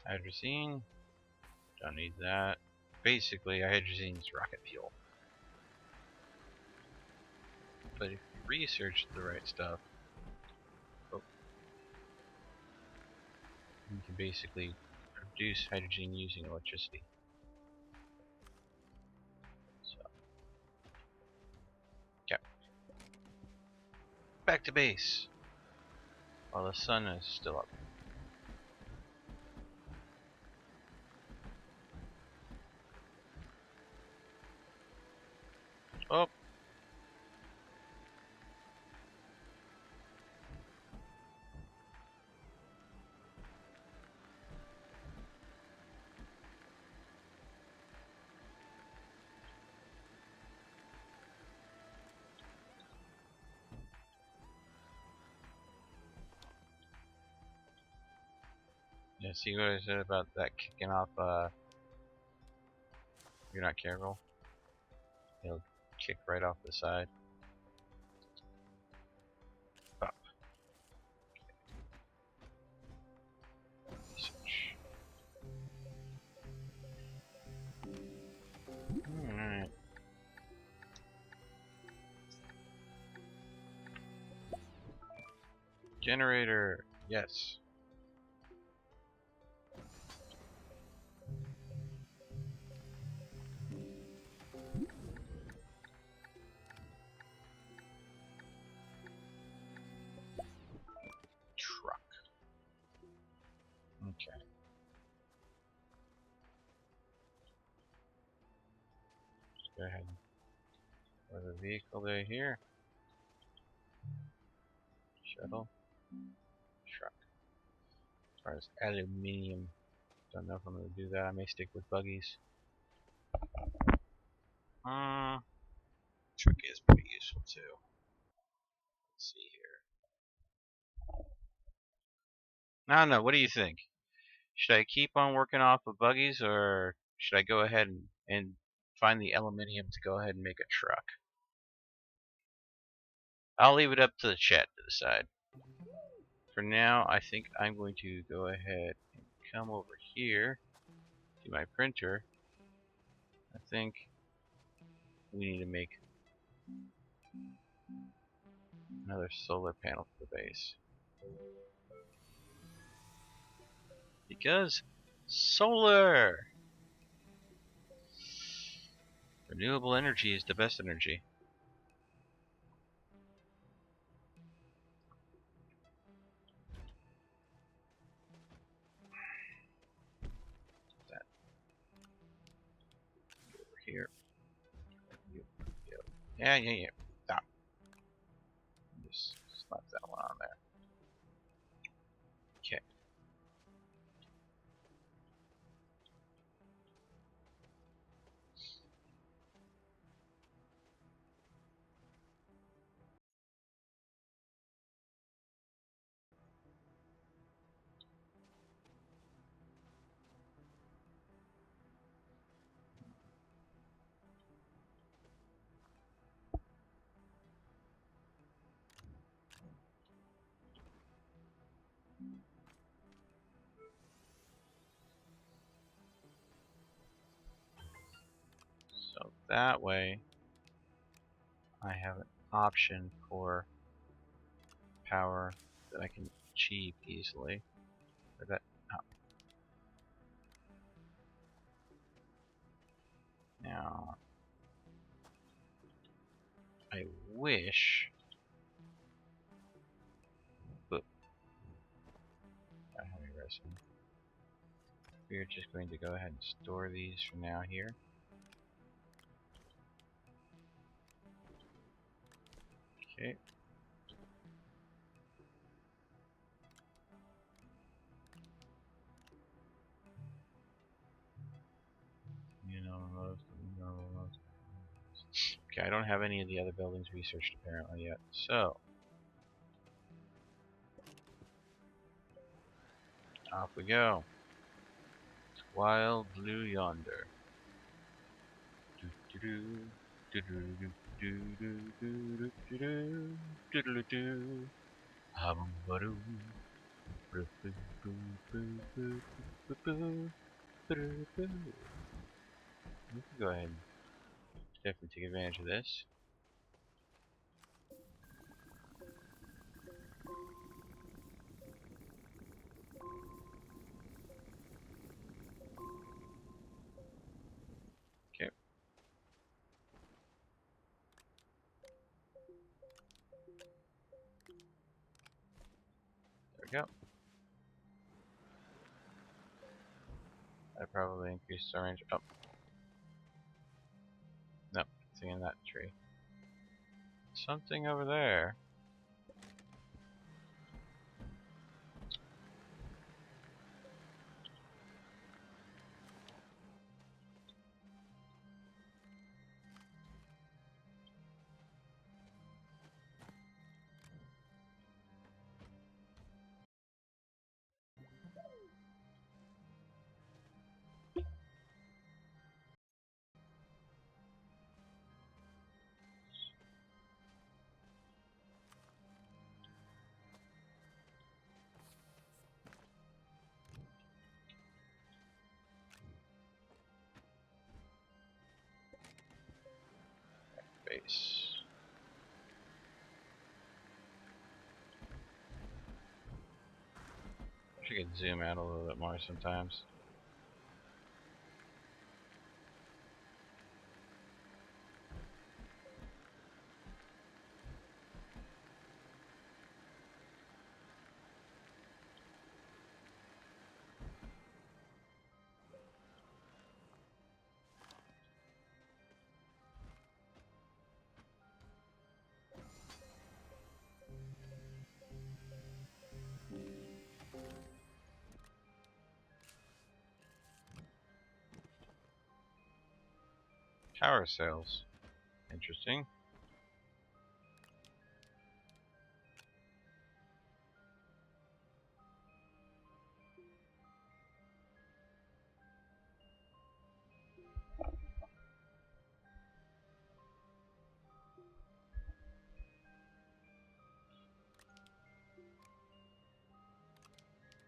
Hydrazine. Don't need that. Basically, hydrazine is rocket fuel. But if research the right stuff. Oh. You can basically produce hydrogen using electricity. So, okay. Back to base. While the sun is still up. Oh. Yeah, see what I said about that kicking off, if you're not careful. It'll kick right off the side. Up. Research. Alright. Generator, yes. Truck. Okay. Let's go ahead and put the vehicle there here. Shuttle. Truck. As far as aluminium, don't know if I'm going to do that. I may stick with buggies. Truck is pretty useful too. Let's see here. I don't know. What do you think? Should I keep on working off of buggies, or should I go ahead and find the aluminium to go ahead and make a truck? I'll leave it up to the chat to decide. For now, I think I'm going to go ahead and come over here to my printer. I think we need to make another solar panel for the base. Because solar! Renewable energy is the best energy. That over here. Yeah. Stop. Just slap that one on there. Okay. So that way, I have an option for power that I can achieve easily. Or that, oh. Now, I wish. But I have a resin. We're just going to go ahead and store these for now here. Okay. Okay, I don't have any of the other buildings researched apparently yet. So, off we go. Wild blue yonder. We can go ahead and definitely take advantage of this. we go. That probably increased our range. Oh. Nope, nothing in that tree. Something over there. Base. Wish I could zoom out a little bit more sometimes. Tower cells. Interesting.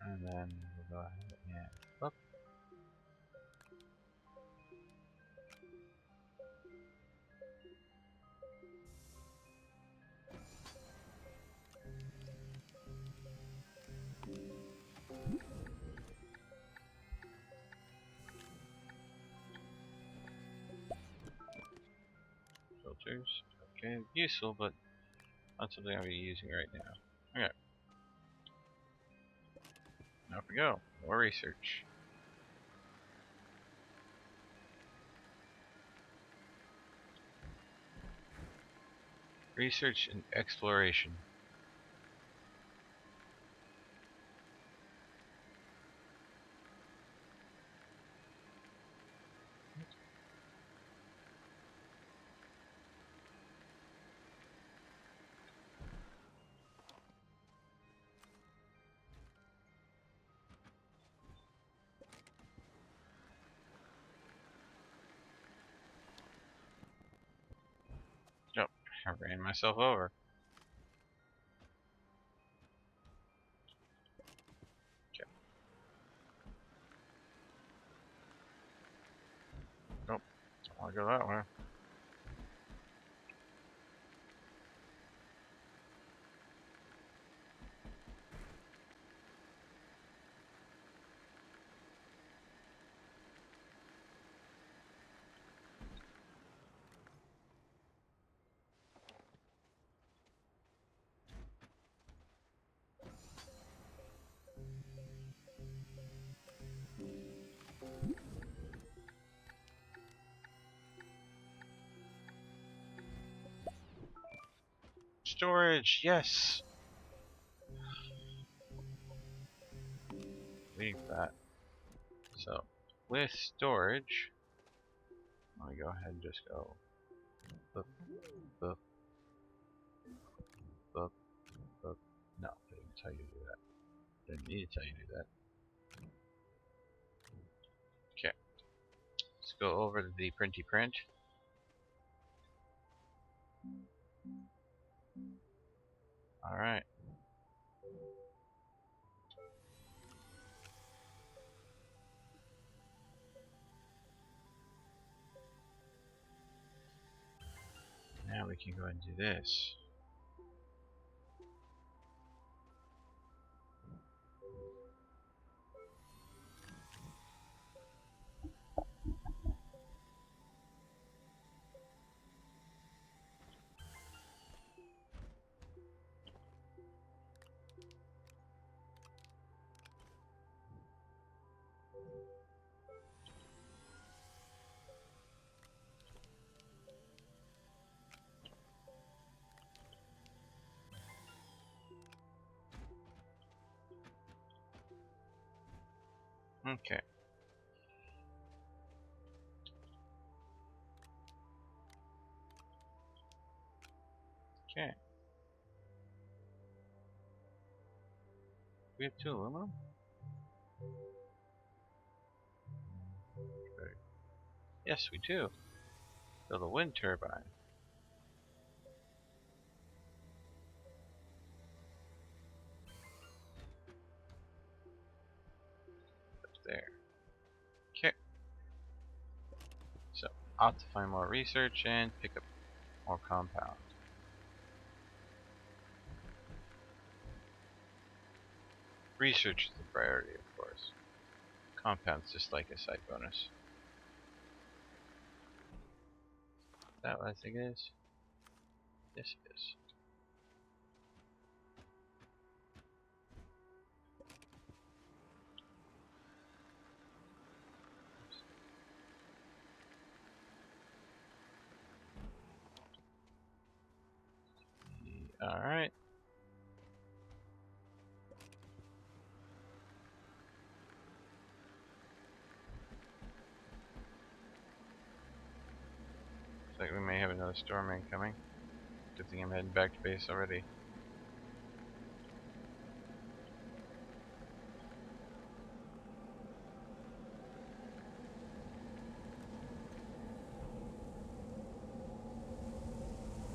And then we'll go ahead and look. Filters. Okay, useful, but not something I'll be using right now. Okay. Off we go. More research. Research and exploration. Oh, I ran myself over. Okay. Nope. Don't want to go that way. Storage, yes! Leave that. So, with storage, let me go ahead and just go boop, boop, boop, boop. No, I didn't tell you to do that. Didn't need to tell you to do that. Okay, let's go over to the printy print. Alright. Now we can go and do this. Okay. Okay. We have 2 aluminum? Okay. Yes, we do. Build a wind turbine. Up there. Okay. So, opt to find more research and pick up more compound. Research is the priority, of course. Compound's just like a side bonus. Is that what I think it is? Yes, it is. Alright. Looks like we may have another storm incoming. Good thing I'm heading back to base already.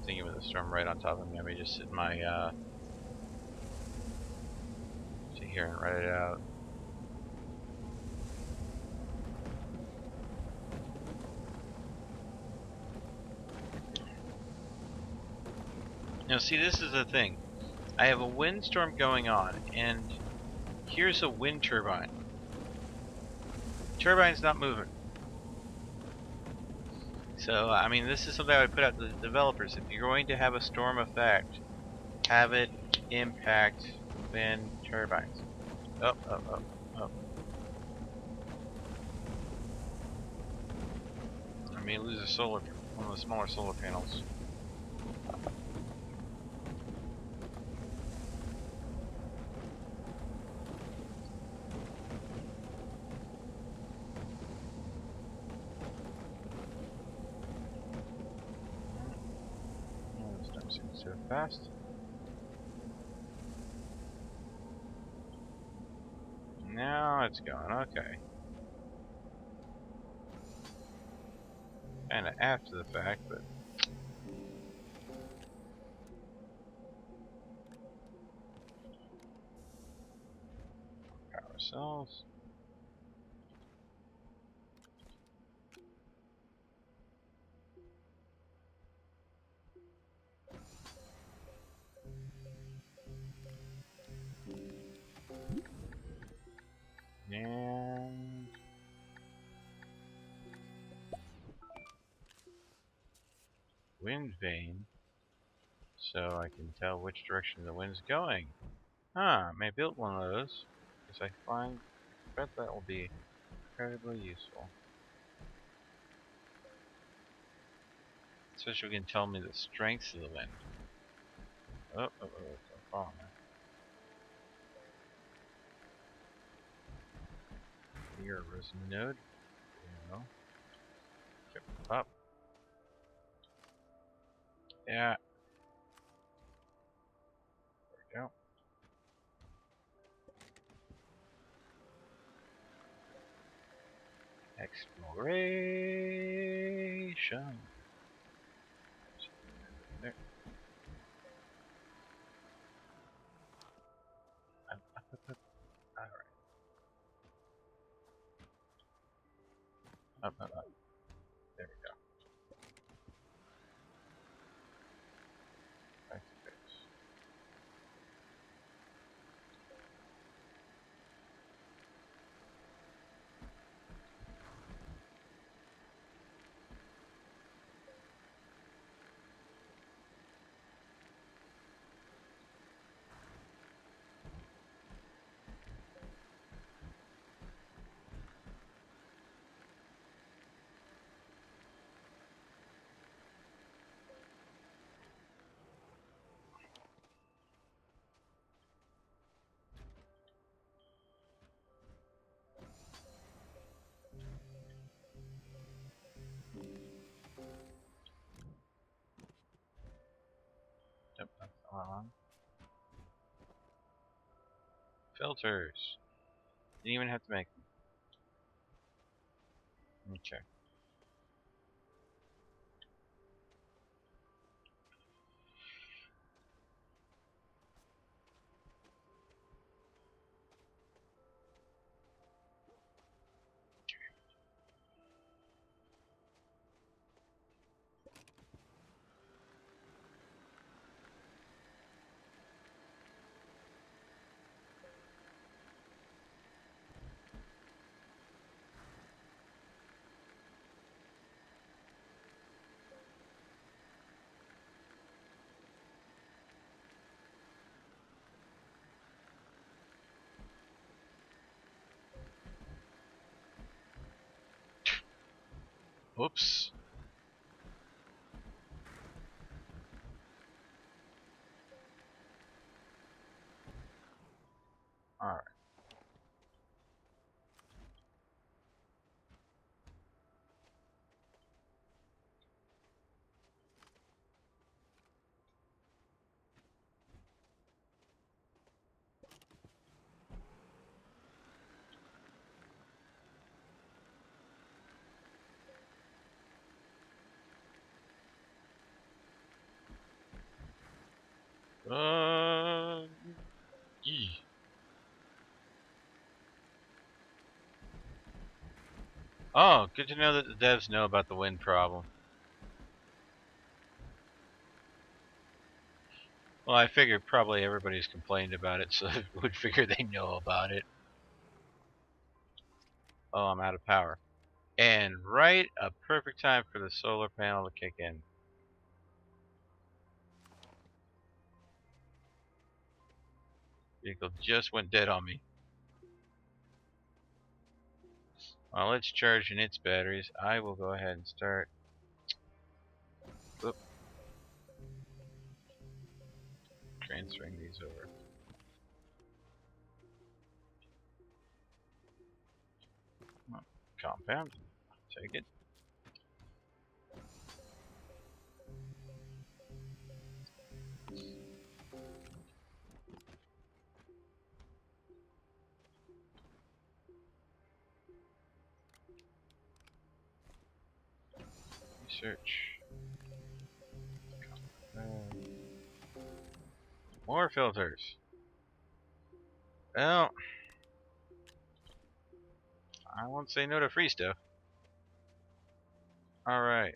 Thinking with the storm right on top of me, I may just sit sit here and write it out. Now see, this is the thing. I have a windstorm going on, and here's a wind turbine. Turbine's not moving. So, I mean, this is something I would put out to the developers. If you're going to have a storm effect, have it impact wind turbines. Oh, oh, oh, oh. I may lose one of the smaller solar panels. Oh, this storm seems so fast. Now it's going, okay. Kinda after the fact, but power cells. And wind vane, so I can tell which direction the wind's going. Huh, I may build one of those, because I bet that will be incredibly useful. Especially if you can tell me the strengths of the wind. Oh, oh, oh, don't fall now. You're a risen node. You know. Yep, up. Yeah. There we go. Exploration. There. Up, up, up, up. Alright. Up, up, up. There we go. Back to base. Filters. Didn't even have to make them. Okay. Whoops. Alright. Yee. Oh, good to know that the devs know about the wind problem. Well, I figured probably everybody's complained about it, so I would figure they know about it. Oh, I'm out of power. And right, a perfect time for the solar panel to kick in. Vehicle just went dead on me. While it's charging its batteries, I will go ahead and start. Oop. Transferring these over. Compound. Take it. Research. More filters. Well, I won't say no to free stuff. Alright.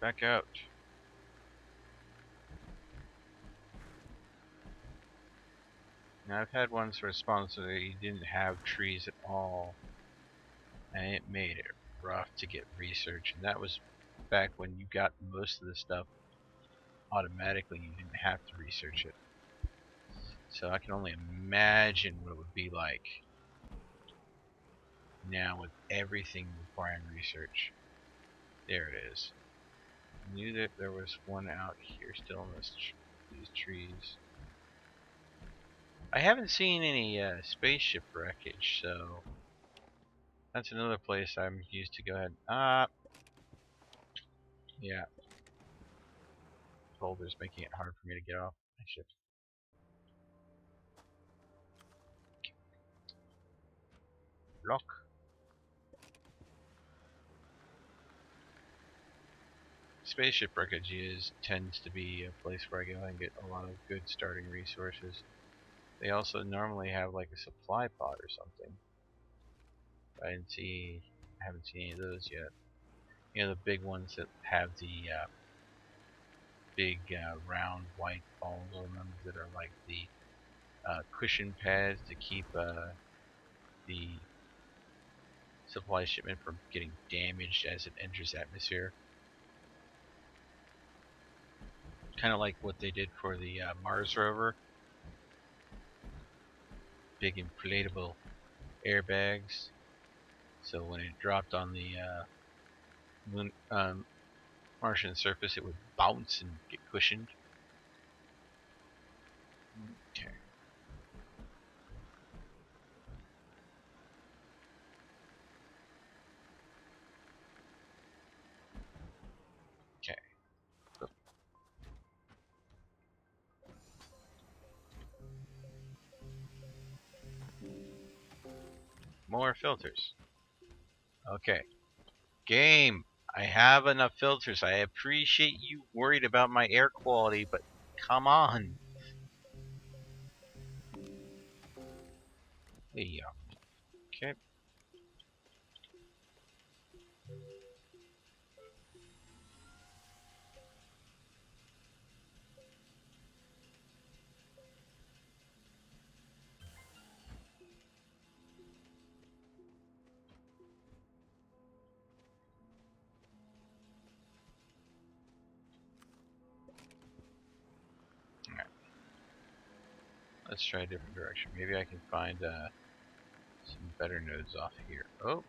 Back out. Now, I've had ones respond so that you didn't have trees at all, and it made it rough to get research, and that was back when you got most of the stuff automatically. You didn't have to research it. So I can only imagine what it would be like now with everything requiring research. There it is. I knew that there was one out here still in these trees. I haven't seen any spaceship wreckage, so that's another place I'm used to go ahead. Yeah. Boulders making it hard for me to get off my ship. Lock. Spaceship wreckage tends to be a place where I go and get a lot of good starting resources. They also normally have like a supply pod or something. I haven't seen any of those yet. You know, the big ones that have the big round white balls on them that are like the cushion pads to keep the supply shipment from getting damaged as it enters atmosphere. Kind of like what they did for the Mars rover. Big inflatable airbags. So when it dropped on the moon, Martian surface, it would bounce and get cushioned. Okay. more filters. Okay. Game. I have enough filters. I appreciate you worried about my air quality, but come on. There you go. Okay. Alright. Let's try a different direction. Maybe I can find some better nodes off here. Oh.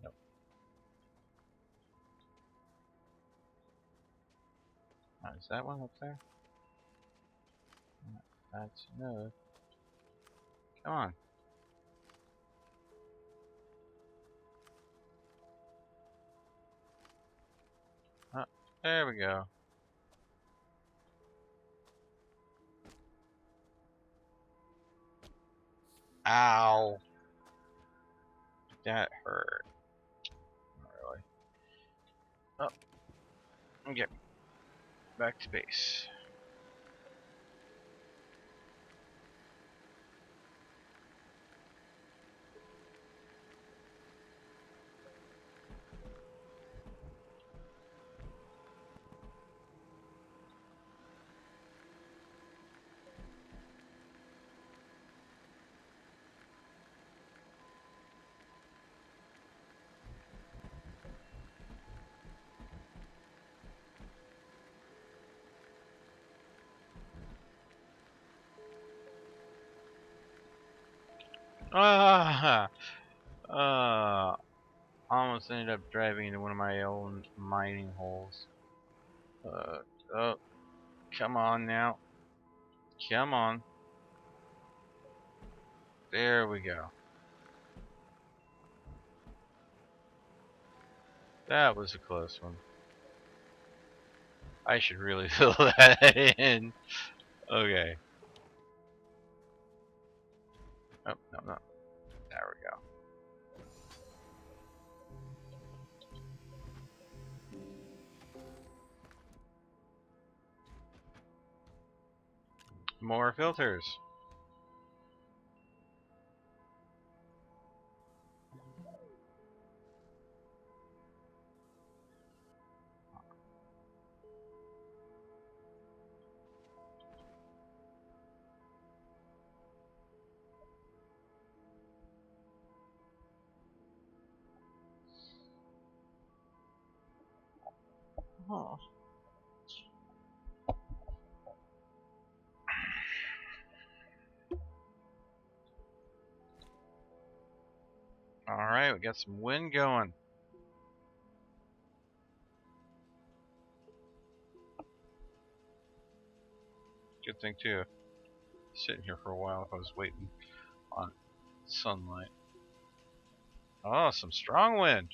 Nope. Oh, is that one up there? That's a node. Come on. Oh, there we go. Ow. That hurt. Not really. Oh. Okay. Back to base. Ah! Almost ended up driving into one of my own mining holes. Oh, come on now. Come on. There we go. That was a close one. I should really fill that in. Okay. Oh, no. There we go. More filters. Oh. Alright, we got some wind going. Good thing too. Sitting here for a while if I was waiting on sunlight. Oh, some strong wind.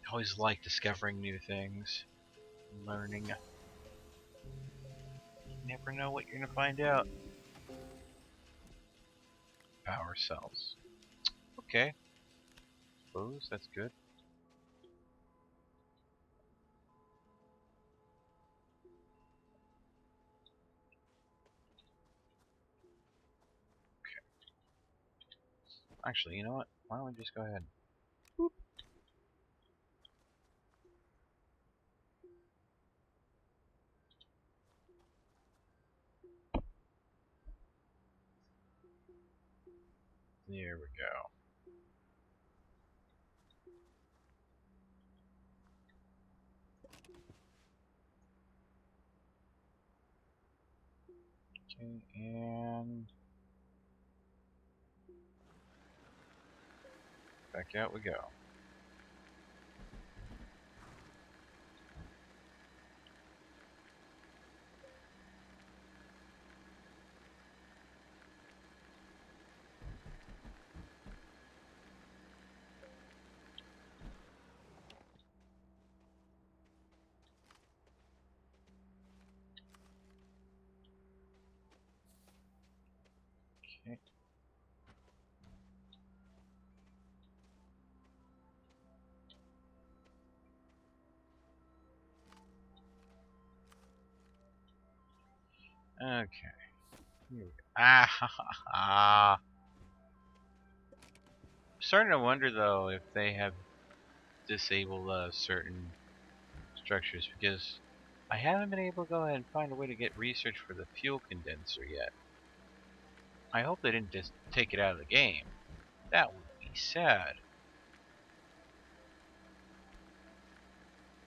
I always like discovering new things. Learning. You never know what you're gonna find out. Power cells. Okay. Suppose that's good. Actually, you know what? Why don't we just go ahead? Boop. There we go. Okay, and back out we go. Okay. Okay. Here we go. Ah, ha, ha, ha. I'm starting to wonder though if they have disabled certain structures because I haven't been able to go ahead and find a way to get research for the fuel condenser yet. I hope they didn't just take it out of the game. That would be sad.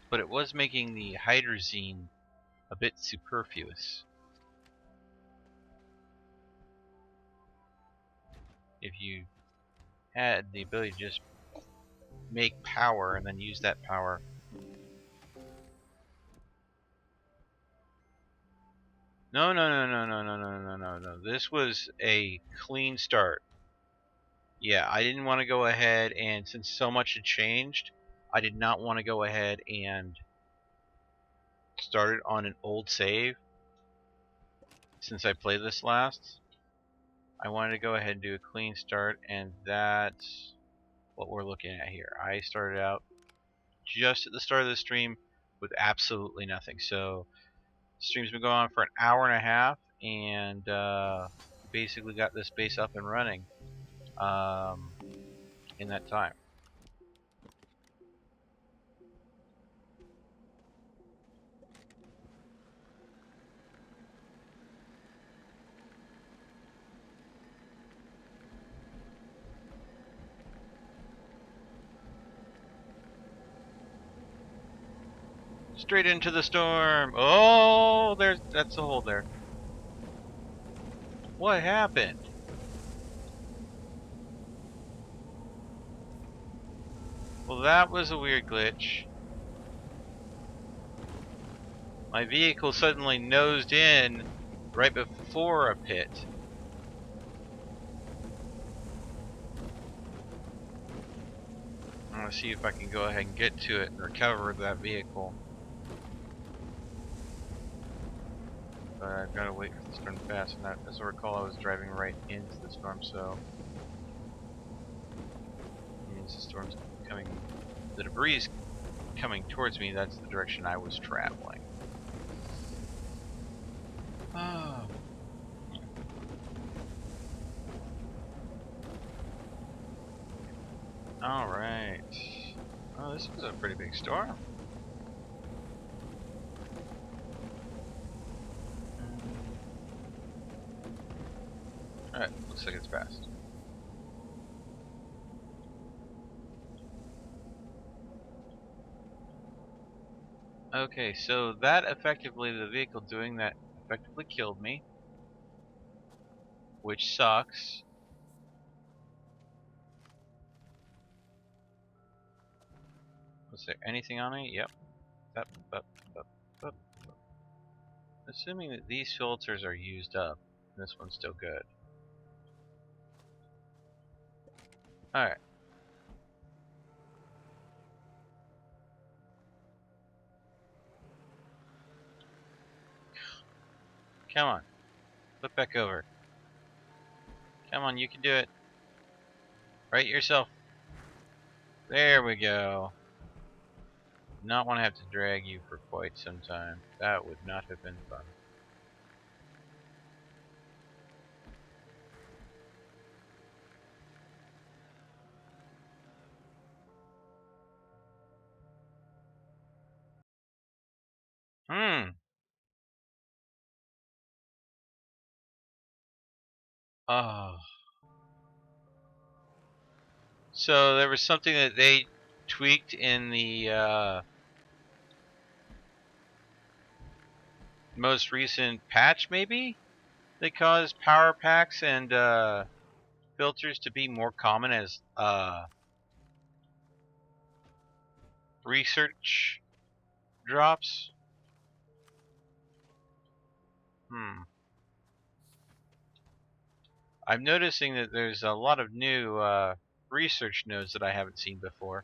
But it was making the hydrazine a bit superfluous. If you had the ability to just make power and then use that power. No, no, no, no, no, no, no, no, no, no. This was a clean start. Yeah, I didn't want to go ahead and since so much had changed, I did not want to go ahead and start it on an old save since I played this last. I wanted to go ahead and do a clean start, and that's what we're looking at here. I started out just at the start of the stream with absolutely nothing. So the stream's been going on for an hour and a half, and basically got this base up and running in that time. Straight into the storm. Oh, that's a hole there. What happened? Well, that was a weird glitch. My vehicle suddenly nosed in right before a pit. I'm gonna see if I can go ahead and get to it and recover that vehicle. But I've got to wait for the storm to pass. And as I recall, I was driving right into the storm, so it means the storm's coming. The debris is coming towards me. That's the direction I was traveling. Oh. All right. Oh, this was a pretty big storm. Alright, looks like it's passed. Okay, so that effectively, the vehicle doing that effectively killed me, which sucks. Was there anything on me? Yep. Up, up, up, up. Assuming that these filters are used up, this one's still good. Alright. Come on. Flip back over. Come on, you can do it. Right yourself. There we go. Not want to have to drag you for quite some time. That would not have been fun. Hmm. Oh. So there was something that they tweaked in the most recent patch, maybe? They caused power packs and filters to be more common as research drops. I'm noticing that there's a lot of new research nodes that I haven't seen before.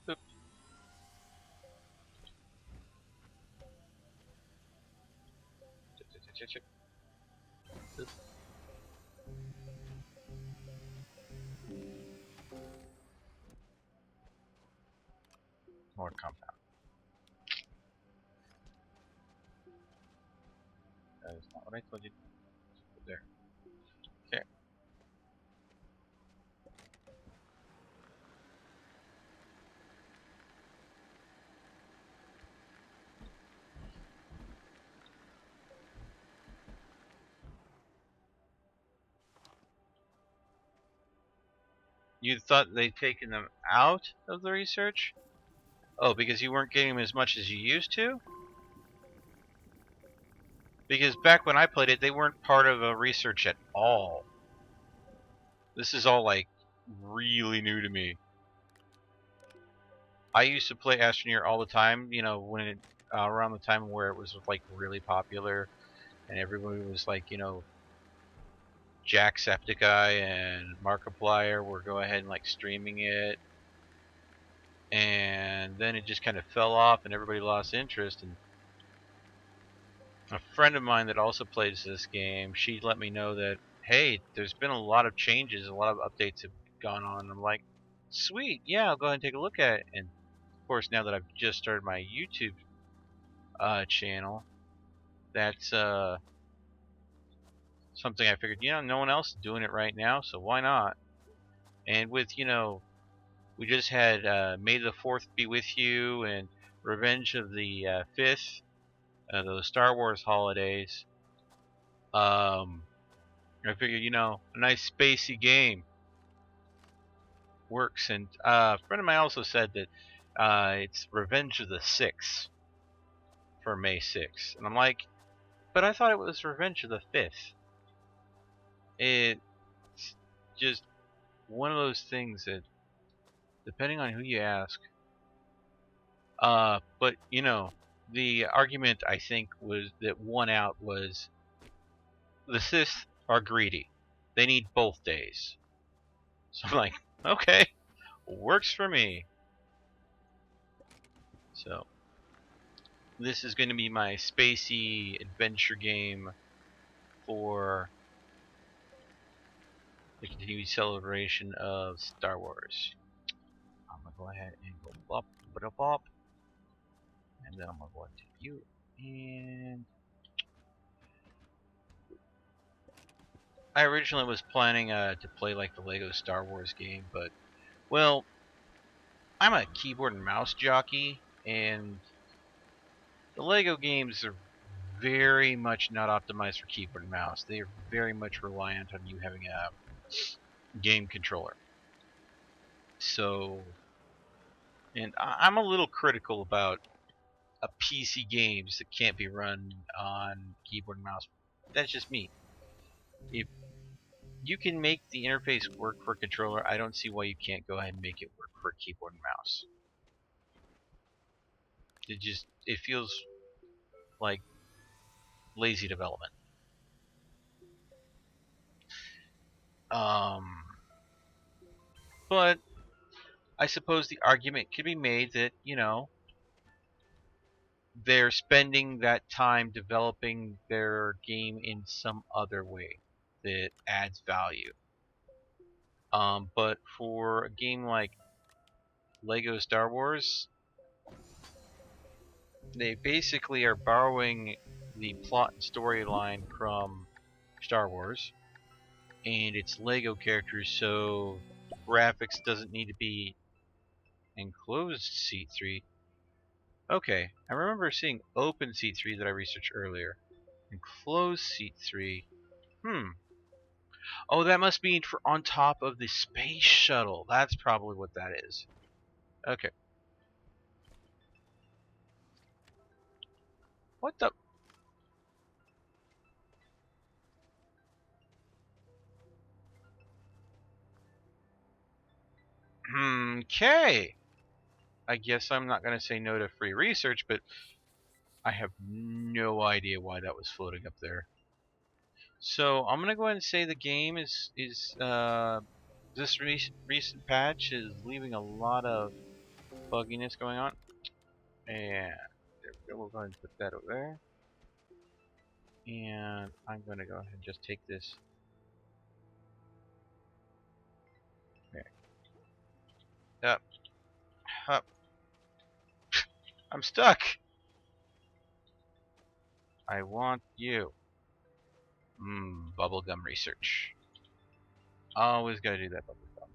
Oop. Oop. More compound. That is not what I told you. There. Okay. You thought they'd taken them out of the research? Oh, because you weren't getting them as much as you used to? Because back when I played it, they weren't part of a research at all. This is all like really new to me. I used to play Astroneer all the time, you know, when it around the time where it was like really popular and everybody was like, you know, Jacksepticeye and Markiplier were go ahead and like streaming it, and then it just kind of fell off and everybody lost interest. And a friend of mine that also plays this game, she let me know that, hey, there's been a lot of changes, a lot of updates have gone on. I'm like, sweet, yeah, I'll go ahead and take a look at it. And of course, now that I've just started my YouTube channel, that's something I figured, you know, no one else is doing it right now, so why not? And with, you know, we just had May the 4th be with you and Revenge of the 5th, those Star Wars holidays. I figured, you know, a nice spacey game works. And a friend of mine also said that it's Revenge of the 6th for May 6th. And I'm like, but I thought it was Revenge of the 5th. It's just one of those things that, depending on who you ask, but you know, the argument I think was that won out was the Sith are greedy. They need both days. So I'm like, okay, works for me. So this is going to be my spacey adventure game for the continued celebration of Star Wars. I'm gonna go ahead and go bop, bop, bop, and then I'm gonna go to you and I originally was planning to play like the Lego Star Wars game, but well, I'm a keyboard and mouse jockey, and the Lego games are very much not optimized for keyboard and mouse. They are very much reliant on you having a game controller. So, and I'm a little critical about PC games that can't be run on keyboard and mouse. That's just me. If you can make the interface work for a controller, I don't see why you can't go ahead and make it work for a keyboard and mouse. It feels like lazy development. But I suppose the argument could be made that, they're spending that time developing their game in some other way that adds value. But for a game like Lego Star Wars, they basically are borrowing the plot and storyline from Star Wars, and it's Lego characters, so graphics doesn't need to be enclosed C3. Okay, I remember seeing open C3 that I researched earlier. Enclosed C3. Oh, that must be for on top of the space shuttle. That's probably what that is. Okay. What the? Okay. I guess I'm not going to say no to free research, but I have no idea why that was floating up there. So I'm going to go ahead and say the game is this recent patch is leaving a lot of bugginess going on. And there we go. We'll go ahead and put that over there. And I'm going to go ahead and just take this. Okay. Up. Up. I'm stuck. I want you. Bubblegum research. Always gotta do that bubblegum.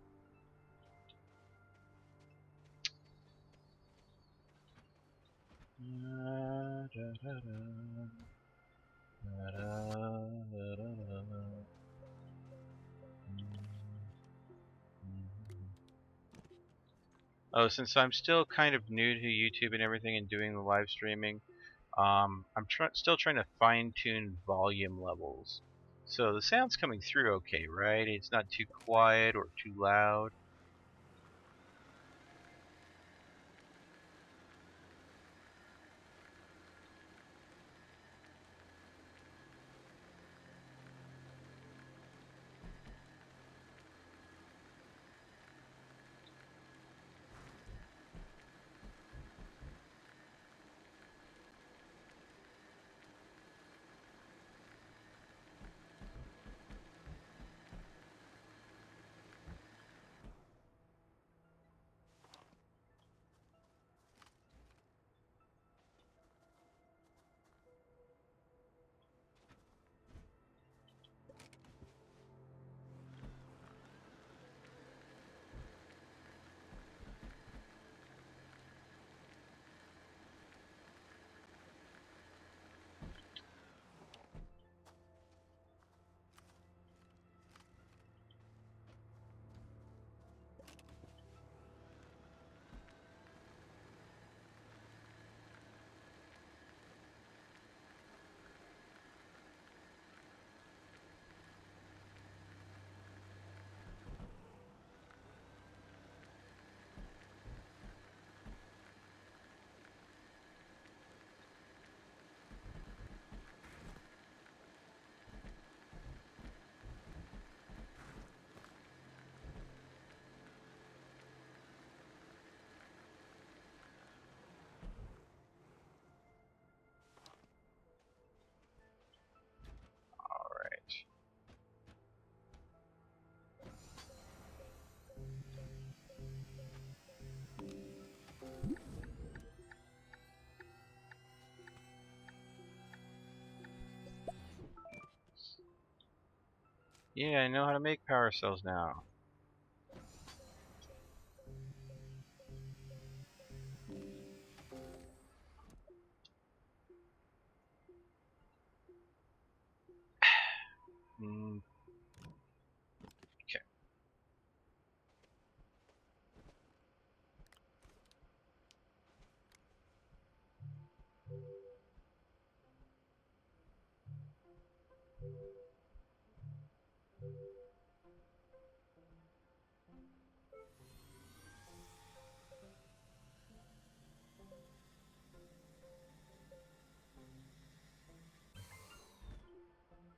Oh, since I'm still kind of new to YouTube and everything and doing the live streaming, I'm still trying to fine-tune volume levels. So the sound's coming through okay, right? It's not too quiet or too loud. Yeah, I know how to make power cells now. Okay.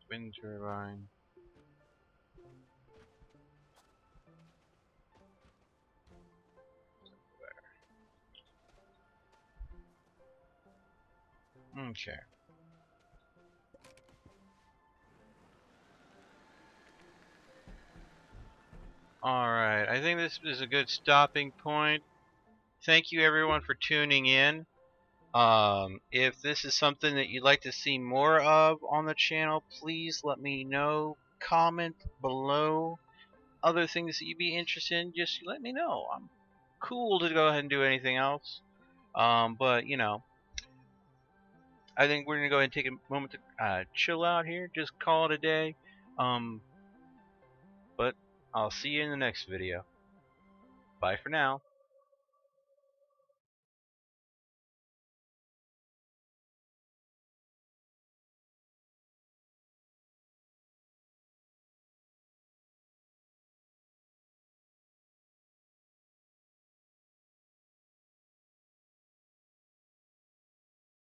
Wind turbine. Okay. Alright, I think this is a good stopping point. Thank you everyone for tuning in. If this is something that you'd like to see more of on the channel, please let me know. Comment below other things that you'd be interested in. Just let me know. I'm cool to go ahead and do anything else. But you know, I think we're gonna go ahead and take a moment to chill out here. Just call it a day. But I'll see you in the next video. Bye for now.